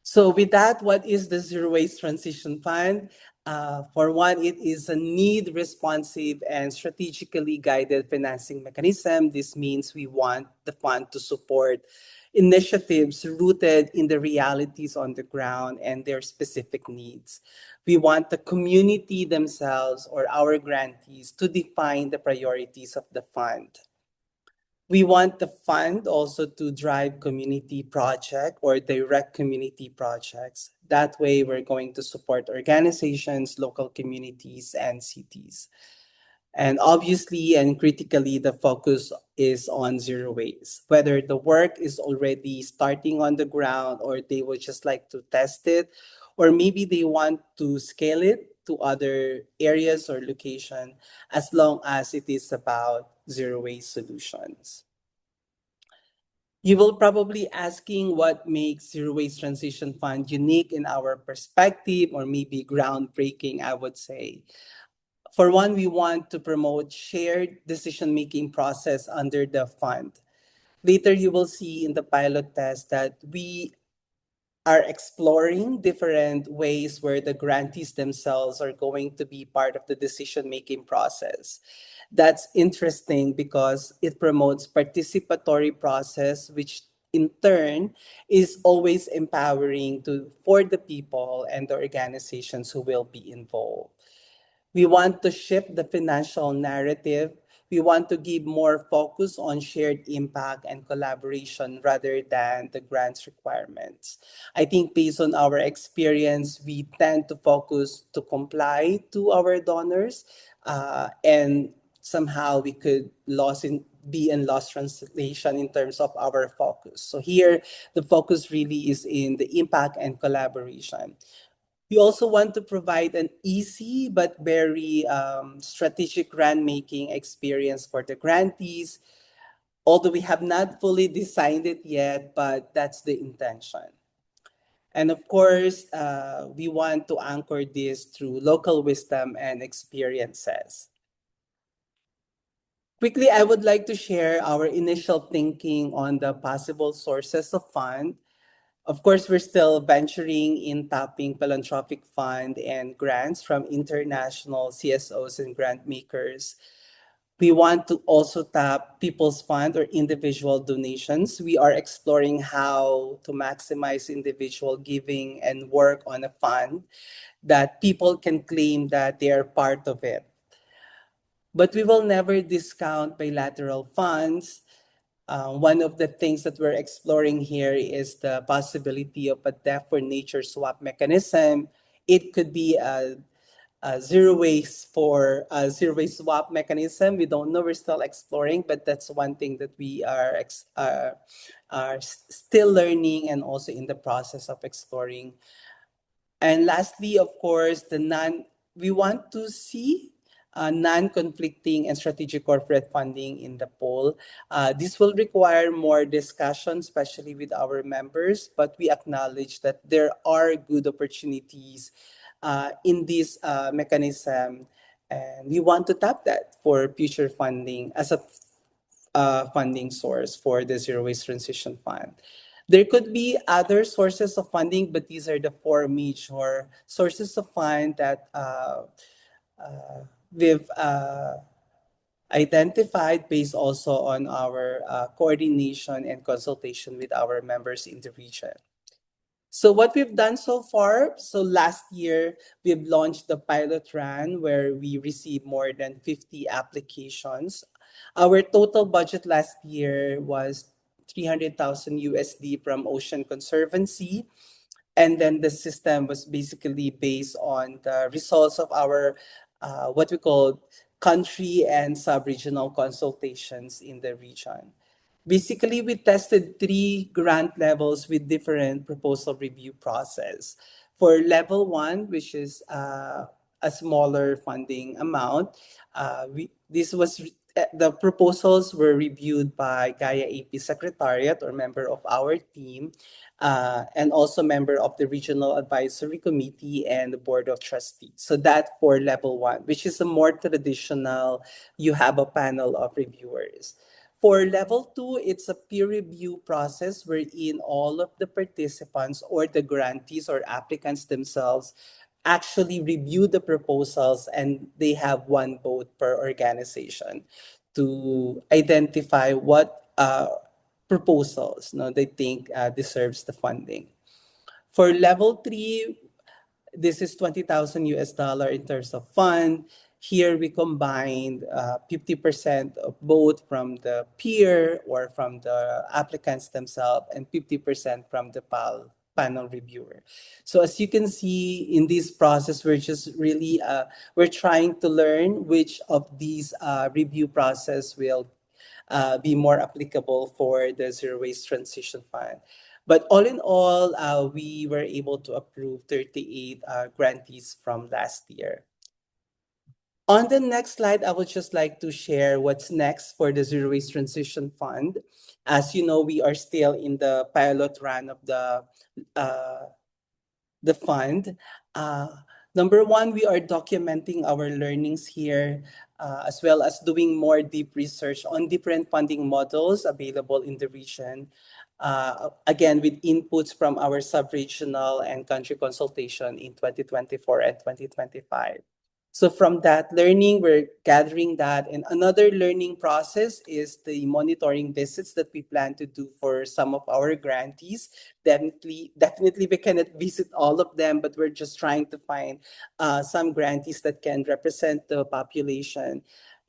So with that, what is the Zero Waste Transition Fund? For one, it is a need-responsive and strategically guided financing mechanism. This means we want the fund to support initiatives rooted in the realities on the ground and their specific needs. We want the community themselves or our grantees to define the priorities of the fund. We want the fund also to drive community project or direct community projects. That way, we're going to support organizations, local communities, and cities. And obviously and critically, the focus is on zero waste. Whether the work is already starting on the ground or they would just like to test it, or maybe they want to scale it to other areas or location, as long as it is about zero waste solutions. You will probably asking what makes Zero Waste Transition Fund unique in our perspective, or maybe groundbreaking, I would say. For one, we want to promote shared decision-making process under the fund. Later, you will see in the pilot test that we are exploring different ways where the grantees themselves are going to be part of the decision-making process. That's interesting because it promotes participatory process, which in turn is always empowering for the people and the organizations who will be involved. We want to shift the financial narrative. We want to give more focus on shared impact and collaboration rather than the grants requirements. I think based on our experience, we tend to focus to comply to our donors, and somehow we could be in lost translation in terms of our focus. So here, the focus really is in the impact and collaboration. We also want to provide an easy but very strategic grant making experience for the grantees, although we have not fully designed it yet, but that's the intention. And of course, we want to anchor this through local wisdom and experiences. Quickly, I would like to share our initial thinking on the possible sources of fund. Of course, we're still venturing in tapping philanthropic fund and grants from international CSOs and grant makers. We want to also tap people's fund or individual donations. We are exploring how to maximize individual giving and work on a fund that people can claim that they are part of it. But we will never discount bilateral funds. One of the things that we're exploring here is the possibility of a debt for nature swap mechanism. It could be a zero waste swap mechanism. We don't know. We're still exploring, but that's one thing that we are still learning and also in the process of exploring. And lastly, of course, we want to see non-conflicting and strategic corporate funding in the poll. This will require more discussion, especially with our members, but we acknowledge that there are good opportunities in this mechanism, and we want to tap that for future funding as a funding source for the Zero Waste Transition Fund. There could be other sources of funding, but these are the four major sources of fund that we've identified based also on our coordination and consultation with our members in the region. So what we've done so far, so last year, we've launched the pilot run where we received more than 50 applications. Our total budget last year was 300,000 USD from Ocean Conservancy. And then the system was basically based on the results of our what we call country and sub-regional consultations in the region. Basically, we tested 3 grant levels with different proposal review process. For level 1, which is a smaller funding amount, the proposals were reviewed by Gaia AP Secretariat or member of our team, and also member of the Regional Advisory Committee and the Board of Trustees. So that for level 1, which is a more traditional, you have a panel of reviewers. For level 2, it's a peer review process wherein all of the participants or the grantees or applicants themselves actually review the proposals and they have one vote per organization to identify what proposals they think deserves the funding. For level 3, this is 20,000 US dollar in terms of fund. Here we combined 50% of both from the peer or from the applicants themselves and 50% from the panel reviewer. So as you can see in this process, we're just really, we're trying to learn which of these review process will be more applicable for the Zero Waste Transition Fund. But all in all, we were able to approve 38 grantees from last year. On the next slide, I would just like to share what's next for the Zero Waste Transition Fund. As you know, we are still in the pilot run of the fund. Number one, we are documenting our learnings here, as well as doing more deep research on different funding models available in the region. Again, with inputs from our sub-regional and country consultation in 2024 and 2025. So from that learning, we're gathering that. And another learning process is the monitoring visits that we plan to do for some of our grantees. Definitely we cannot visit all of them, but we're just trying to find some grantees that can represent the population.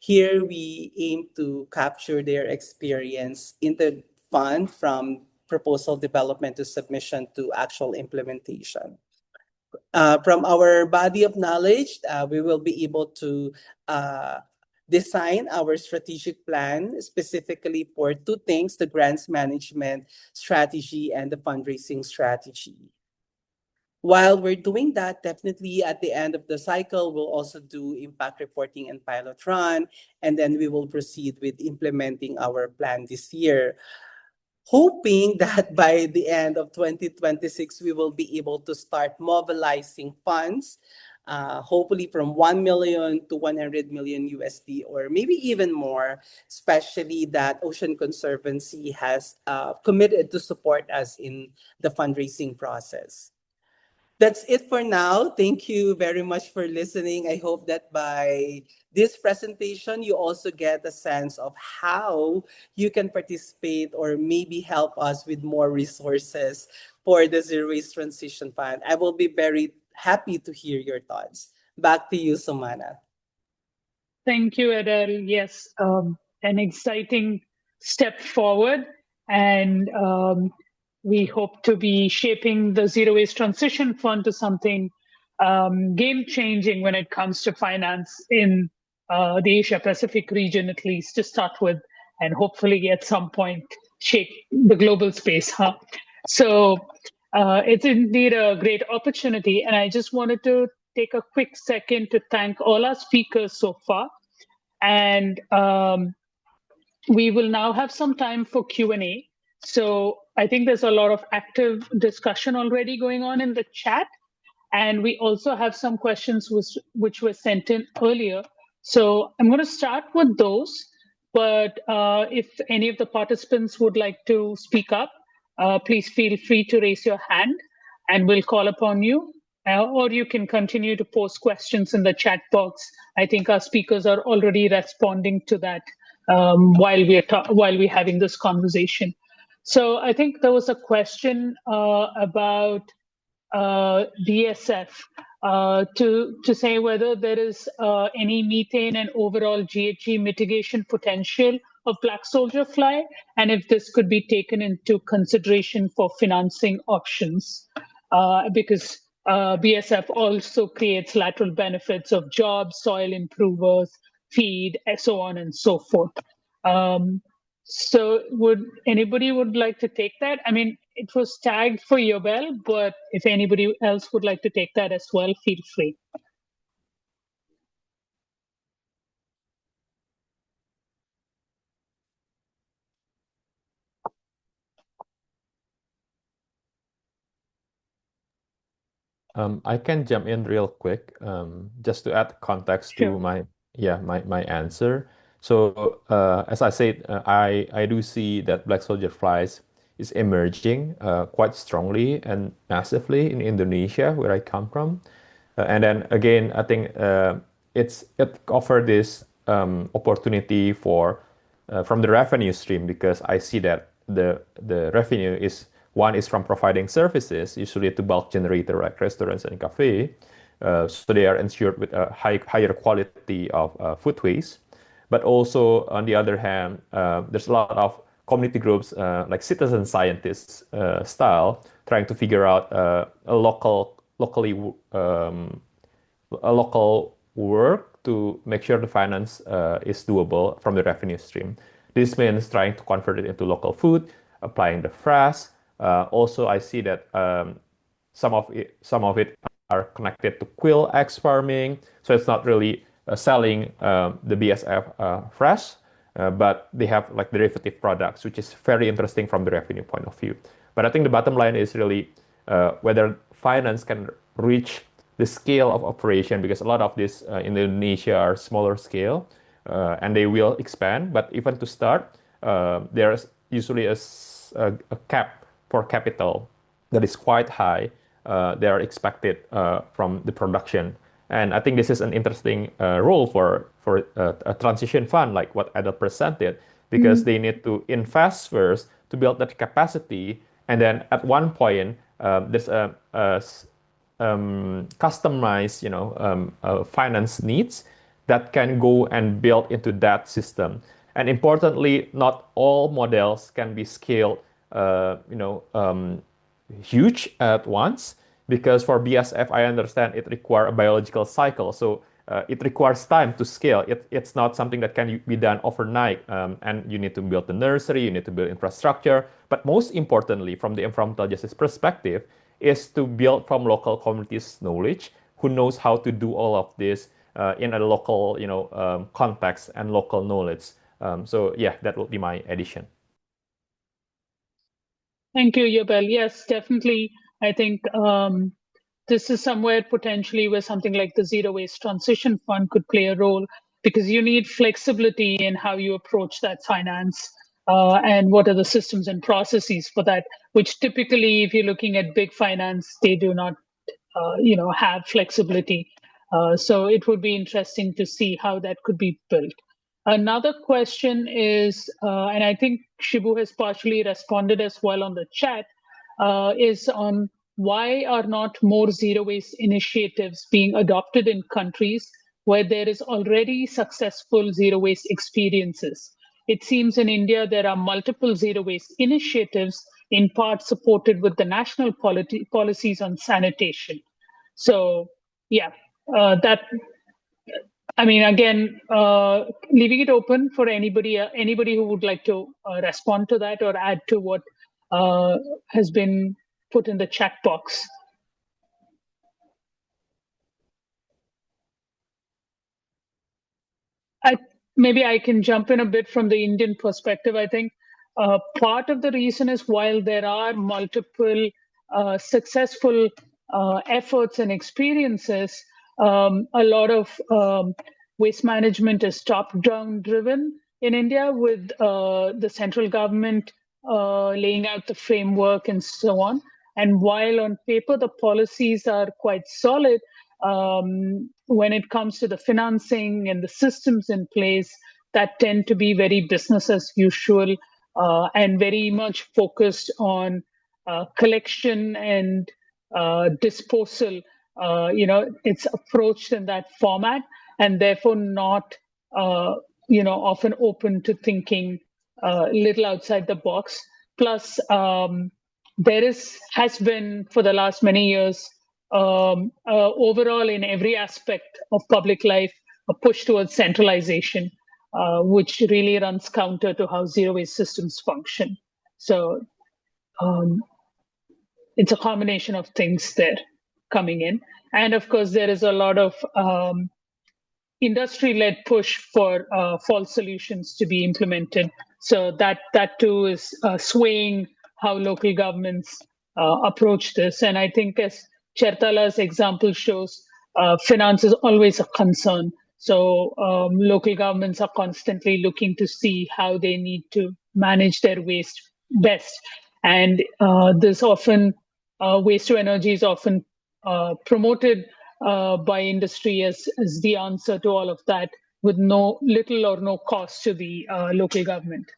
Here, we aim to capture their experience in the fund from proposal development to submission to actual implementation. From our body of knowledge, we will be able to design our strategic plan specifically for two things: the grants management strategy and the fundraising strategy. While we're doing that, definitely at the end of the cycle, we'll also do impact reporting and pilot run, and then we will proceed with implementing our plan this year, hoping that by the end of 2026, we will be able to start mobilizing funds, hopefully from 1 million to 100 million USD, or maybe even more, especially that Ocean Conservancy has committed to support us in the fundraising process. That's it for now. Thank you very much for listening. I hope that by this presentation, you also get a sense of how you can participate or maybe help us with more resources for the Zero Waste Transition Fund. I will be very happy to hear your thoughts. Back to you, Sumana. Thank you, Adele. Yes, an exciting step forward. And we hope to be shaping the Zero Waste Transition Fund to something game-changing when it comes to finance in the Asia-Pacific region, at least to start with, and hopefully at some point shake the global space. So it's indeed a great opportunity. And I just wanted to take a quick second to thank all our speakers so far. And we will now have some time for Q&A. So I think there's a lot of active discussion already going on in the chat. And we also have some questions which were sent in earlier. So I'm going to start with those. But if any of the participants would like to speak up, please feel free to raise your hand and we'll call upon you. Or you can continue to post questions in the chat box. I think our speakers are already responding to that while we're having this conversation. So I think there was a question about BSF to say whether there is any methane and overall GHG mitigation potential of black soldier fly, and if this could be taken into consideration for financing options, because BSF also creates lateral benefits of jobs, soil improvers, feed, and so on and so forth. So would anybody like to take that? I mean, it was tagged for Yobel, but if anybody else would like to take that as well, feel free. I can jump in real quick, just to add context to my answer. So as I said, I do see that black soldier flies is emerging quite strongly and massively in Indonesia, where I come from. And then again, I think it offered this opportunity for from the revenue stream, because I see that the revenue is one is from providing services, usually to bulk generator like restaurants and cafe. So they are ensured with a higher quality of food waste. But also, on the other hand, there's a lot of community groups like citizen scientists style trying to figure out a local work to make sure the finance is doable from the revenue stream. This means trying to convert it into local food, applying the FRAS. Also, I see that some of it are connected to quill eggs farming, so it's not really selling the BSF fresh, but they have like derivative products, which is very interesting from the revenue point of view. But I think the bottom line is really whether finance can reach the scale of operation, because a lot of this in Indonesia are smaller scale, and they will expand. But even to start, there's usually a cap for capital that is quite high. They are expected from the production. And I think this is an interesting role for a transition fund like what Adel presented, because they need to invest first to build that capacity. And then at one point, there's a customized finance needs that can go and build into that system. And importantly, not all models can be scaled, huge at once, because for BSF, I understand it requires a biological cycle. So it requires time to scale. It's not something that can be done overnight. And you need to build the nursery, you need to build infrastructure. But most importantly, from the environmental justice perspective, is to build from local communities' knowledge, who knows how to do all of this in a local, context and local knowledge. So yeah, that would be my addition. Thank you, Yobel. Yes, definitely. I think this is somewhere potentially where something like the Zero Waste Transition Fund could play a role, because you need flexibility in how you approach that finance and what are the systems and processes for that, which typically, if you're looking at big finance, they do not have flexibility. So it would be interesting to see how that could be built. Another question is, and I think Shibu has partially responded as well on the chat, is on why are not more zero waste initiatives being adopted in countries where there is already successful zero waste experiences? It seems in India there are multiple zero waste initiatives, in part supported with the national policies on sanitation. So, yeah, that. I mean, again, leaving it open for anybody who would like to respond to that or add to what has been put in the chat box. Maybe I can jump in a bit from the Indian perspective. I think part of the reason is, while there are multiple successful efforts and experiences, a lot of waste management is top-down driven in India, with the central government laying out the framework and so on. And while on paper the policies are quite solid, when it comes to the financing and the systems in place, that tend to be very business as usual and very much focused on collection and disposal. It's approached in that format, and therefore not, often open to thinking a little outside the box. Plus, there has been for the last many years, overall in every aspect of public life, a push towards centralization, which really runs counter to how zero waste systems function. So it's a combination of things there coming in. And of course, there is a lot of industry-led push for false solutions to be implemented. So that too is swaying how local governments approach this. And I think, as Chertala's example shows, finance is always a concern. So local governments are constantly looking to see how they need to manage their waste best. And this often, waste to energy is often promoted by industry as the answer to all of that, with little or no cost to the local government.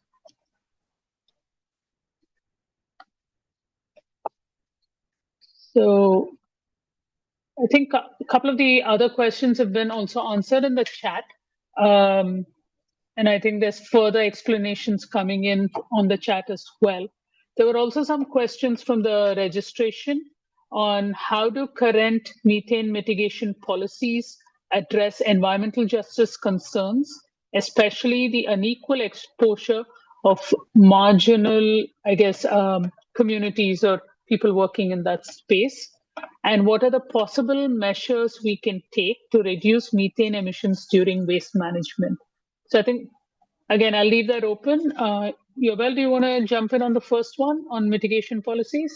So I think a couple of the other questions have been also answered in the chat. And I think there's further explanations coming in on the chat as well. There were also some questions from the registration on how do current methane mitigation policies address environmental justice concerns, especially the unequal exposure of marginal, communities or people working in that space. And what are the possible measures we can take to reduce methane emissions during waste management? So I think, again, I'll leave that open. Yobel, do you want to jump in on the first one on mitigation policies?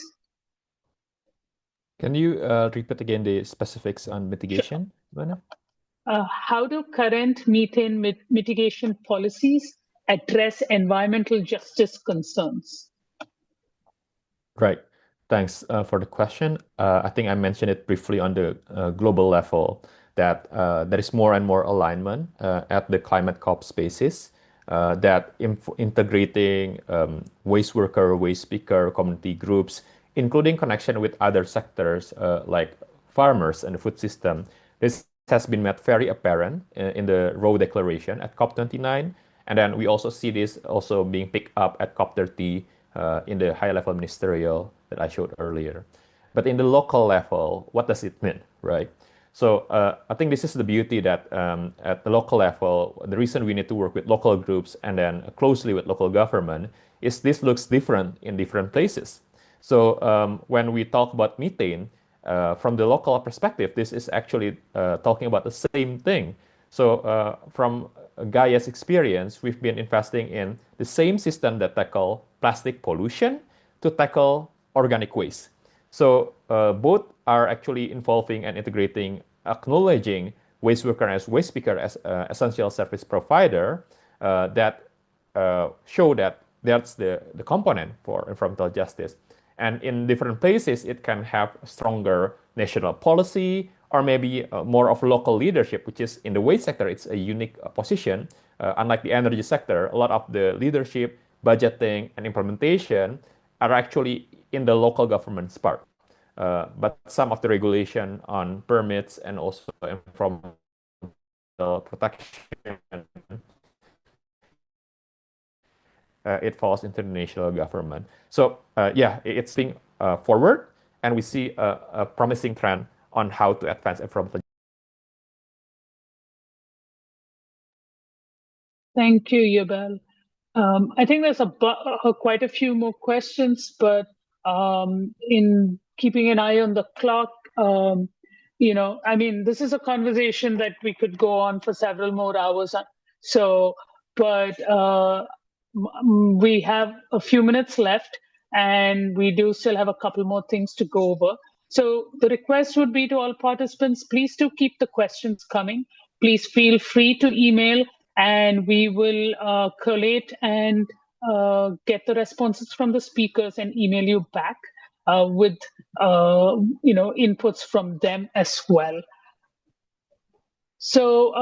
Can you repeat again the specifics on mitigation, Luna? How do current methane mitigation policies address environmental justice concerns? Right. Thanks for the question. I think I mentioned it briefly on the global level, that there is more and more alignment at the climate COP spaces, that integrating waste worker, waste speaker, community groups, including connection with other sectors like farmers and the food system. This has been made very apparent in the Roe Declaration at COP29. And then we also see this also being picked up at COP30 in the high-level ministerial that I showed earlier. But in the local level, what does it mean, right? So I think this is the beauty that at the local level, the reason we need to work with local groups and then closely with local government is this looks different in different places. So when we talk about methane, from the local perspective, this is actually talking about the same thing. So from Gaia's experience, we've been investing in the same system that tackle plastic pollution to tackle organic waste. So both are actually involving and integrating, acknowledging waste worker as waste picker as essential service provider that show that that's the component for environmental justice. And in different places, it can have stronger national policy or maybe more of local leadership, which is in the waste sector, it's a unique position. Unlike the energy sector, a lot of the leadership, budgeting, and implementation are actually in the local government's part. But some of the regulation on permits and also environmental protection, it falls into the national government. So yeah, it's being forward, and we see a promising trend on how to advance environmental. Thank you, Yabel. I think there's quite a few more questions, but in keeping an eye on the clock, I mean, this is a conversation that we could go on for several more hours. So, but we have a few minutes left, and we do still have a couple more things to go over. So the request would be to all participants, please do keep the questions coming. Please feel free to email, and we will collate and get the responses from the speakers and email you back with inputs from them as well. So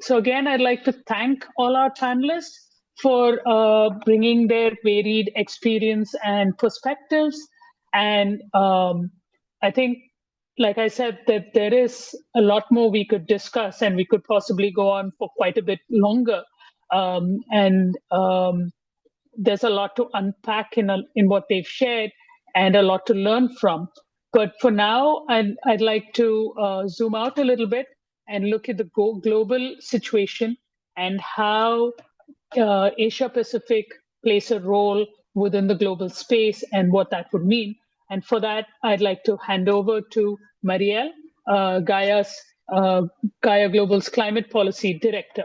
again, I'd like to thank all our panelists for bringing their varied experience and perspectives. And I think, like I said, that there is a lot more we could discuss, and we could possibly go on for quite a bit longer. There's a lot to unpack in what they've shared, and a lot to learn from. But for now, I'd like to zoom out a little bit and look at the global situation and how Asia Pacific plays a role within the global space and what that would mean. And for that, I'd like to hand over to Marielle, Gaia Global's Climate Policy Director.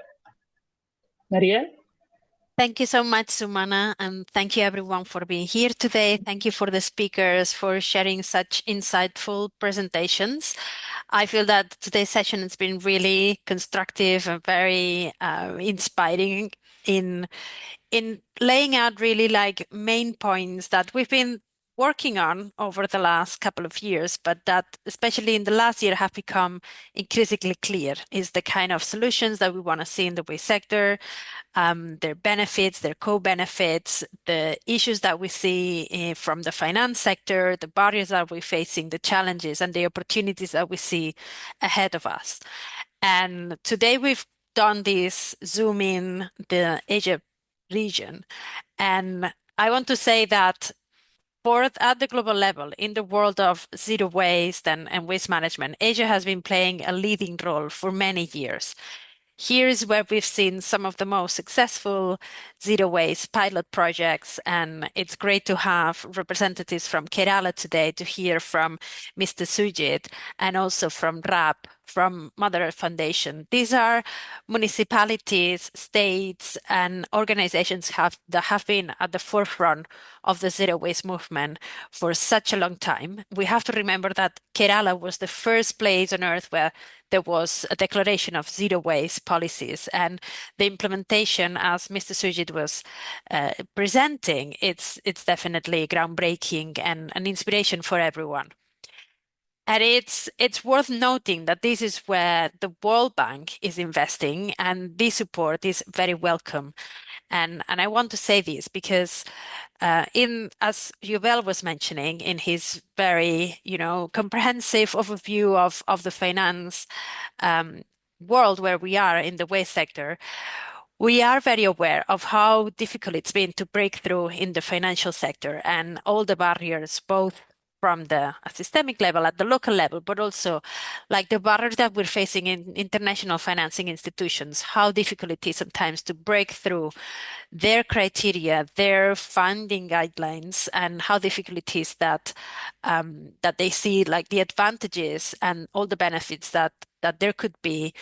Marielle? Thank you so much, Sumana, and thank you everyone for being here today. Thank you for the speakers for sharing such insightful presentations. I feel that today's session has been really constructive and very inspiring in laying out really like main points that we've been working on over the last couple of years, but that especially in the last year have become increasingly clear is the kind of solutions that we want to see in the waste sector, their benefits, their co-benefits, the issues that we see from the finance sector, the barriers that we're facing, the challenges and the opportunities that we see ahead of us. And today we've done this zoom in the Asia region. And I want to say that at the global level, in the world of zero waste and waste management, Asia has been playing a leading role for many years. Here is where we've seen some of the most successful zero waste pilot projects, and it's great to have representatives from Kerala today to hear from Mr. Sujit and also from RAP, from Mother Earth Foundation. These are municipalities, states, and organizations that have been at the forefront of the zero waste movement for such a long time. We have to remember that Kerala was the first place on earth where there was a declaration of zero waste policies, and the implementation, as Mr. Sujit was presenting, it's definitely groundbreaking and an inspiration for everyone. And it's worth noting that this is where the World Bank is investing, and this support is very welcome. And I want to say this because as Yuval was mentioning in his very, comprehensive overview of the finance world where we are in the waste sector, we are very aware of how difficult it's been to break through in the financial sector and all the barriers, both from the systemic level at the local level, but also like the barriers that we're facing in international financing institutions, how difficult it is sometimes to break through their criteria, their funding guidelines, and how difficult it is that that they see like the advantages and all the benefits that there could be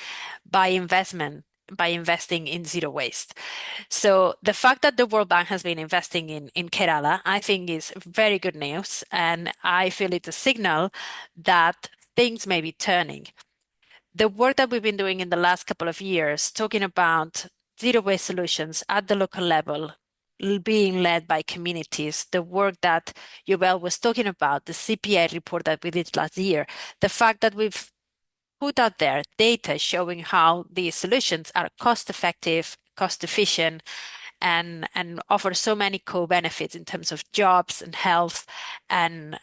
by investing in zero waste. So the fact that the World Bank has been investing in Kerala, I think is very good news. And I feel it's a signal that things may be turning. The work that we've been doing in the last couple of years, talking about zero waste solutions at the local level, being led by communities, the work that Yuval was talking about, the CPI report that we did last year, the fact that we've put out there data showing how these solutions are cost effective, cost efficient, and offer so many co-benefits in terms of jobs and health and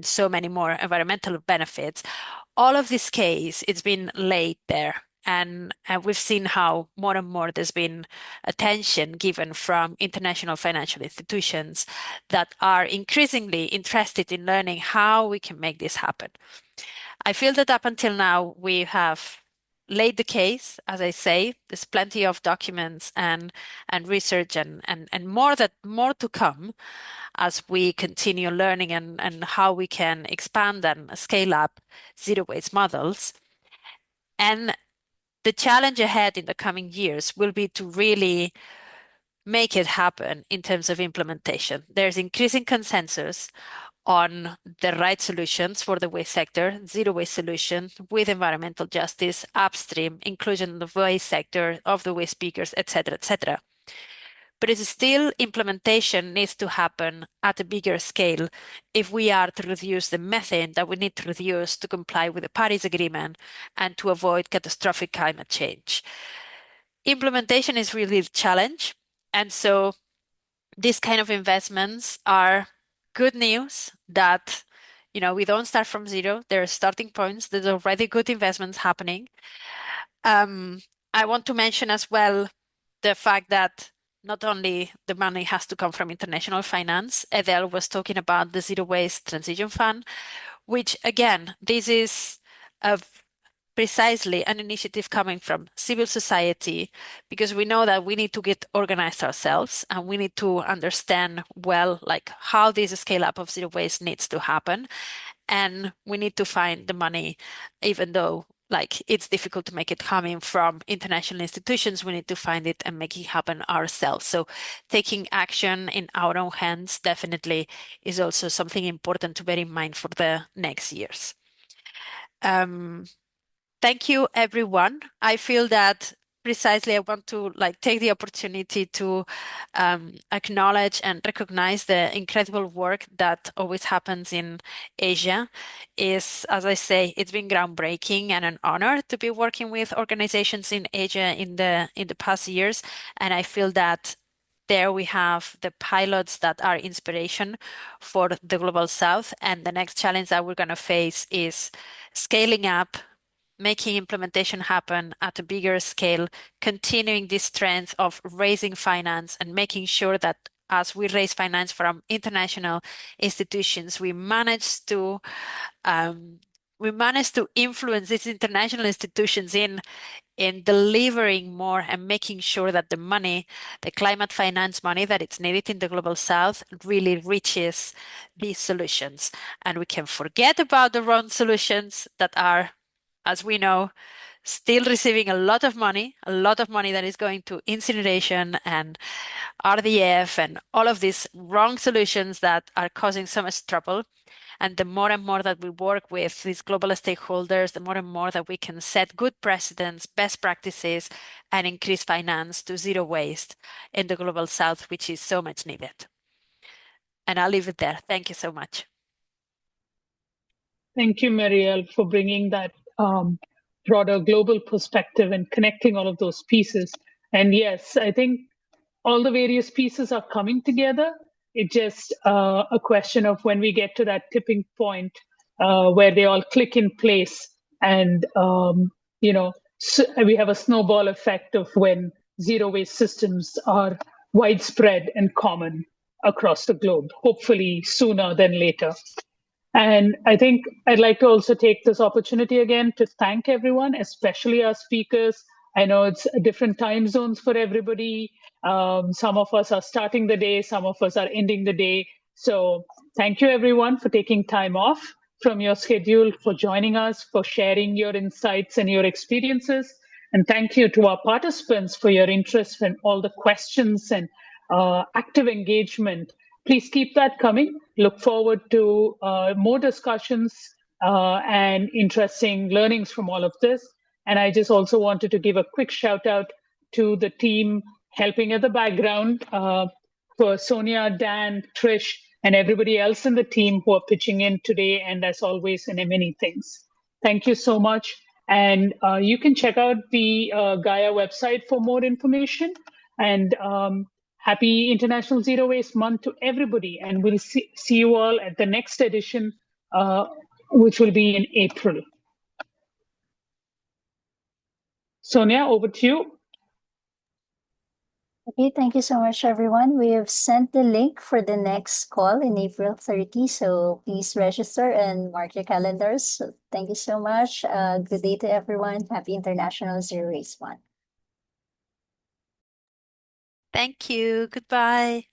so many more environmental benefits. All of this case, it's been laid there. And we've seen how more and more there's been attention given from international financial institutions that are increasingly interested in learning how we can make this happen. I feel that up until now, we have laid the case, as I say, there's plenty of documents and research and more to come as we continue learning and how we can expand and scale up zero waste models. And the challenge ahead in the coming years will be to really make it happen in terms of implementation. There's increasing consensus on the right solutions for the waste sector, zero waste solution with environmental justice, upstream, inclusion of the waste sector, of the waste speakers, etc., etc. But it's still implementation needs to happen at a bigger scale if we are to reduce the methane that we need to reduce to comply with the Paris Agreement and to avoid catastrophic climate change. Implementation is really the challenge. And so these kind of investments are good news that we don't start from zero. There are starting points. There's already good investments happening. I want to mention as well the fact that not only the money has to come from international finance. Edel was talking about the Zero Waste Transition Fund, which again, this is precisely an initiative coming from civil society, because we know that we need to get organized ourselves and we need to understand well, like how this scale up of zero waste needs to happen. And we need to find the money, even though like it's difficult to make it coming from international institutions, we need to find it and make it happen ourselves. So taking action in our own hands definitely is also something important to bear in mind for the next years. Thank you, everyone. I feel that precisely I want to take the opportunity to acknowledge and recognize the incredible work that always happens in Asia. As I say, it's been groundbreaking and an honor to be working with organizations in Asia in the past years. And I feel that there we have the pilots that are inspiration for the Global South. And the next challenge that we're going to face is scaling up, making implementation happen at a bigger scale, continuing this trend of raising finance and making sure that as we raise finance from international institutions, we manage to influence these international institutions in delivering more and making sure that the money, the climate finance money that it's needed in the Global South really reaches these solutions. And we can forget about the wrong solutions that are, as we know, still receiving a lot of money that is going to incineration and RDF and all of these wrong solutions that are causing so much trouble. And the more and more that we work with these global stakeholders, the more and more that we can set good precedents, best practices, and increase finance to zero waste in the Global South, which is so much needed. And I'll leave it there. Thank you so much. Thank you, Marielle, for bringing that broader global perspective and connecting all of those pieces. And yes, I think all the various pieces are coming together. It's just a question of when we get to that tipping point where they all click in place, and we have a snowball effect of when zero waste systems are widespread and common across the globe, hopefully sooner than later. And I think I'd like to also take this opportunity again to thank everyone, especially our speakers. I know it's different time zones for everybody. Some of us are starting the day, some of us are ending the day. So thank you, everyone, for taking time off from your schedule, for joining us, for sharing your insights and your experiences. And thank you to our participants for your interest and all the questions and active engagement. Please keep that coming. Look forward to more discussions and interesting learnings from all of this. And I just also wanted to give a quick shout out to the team helping at the background for Sonia, Dan, Trish, and everybody else in the team who are pitching in today, and as always, in many things. Thank you so much. And you can check out the Gaia website for more information. And happy International Zero Waste Month to everybody. And we'll see you all at the next edition, which will be in April. Sonia, over to you. Okay, thank you so much, everyone. We have sent the link for the next call in April 30, so please register and mark your calendars. So thank you so much. Good day to everyone. Happy International Zero Waste Month. Thank you. Goodbye.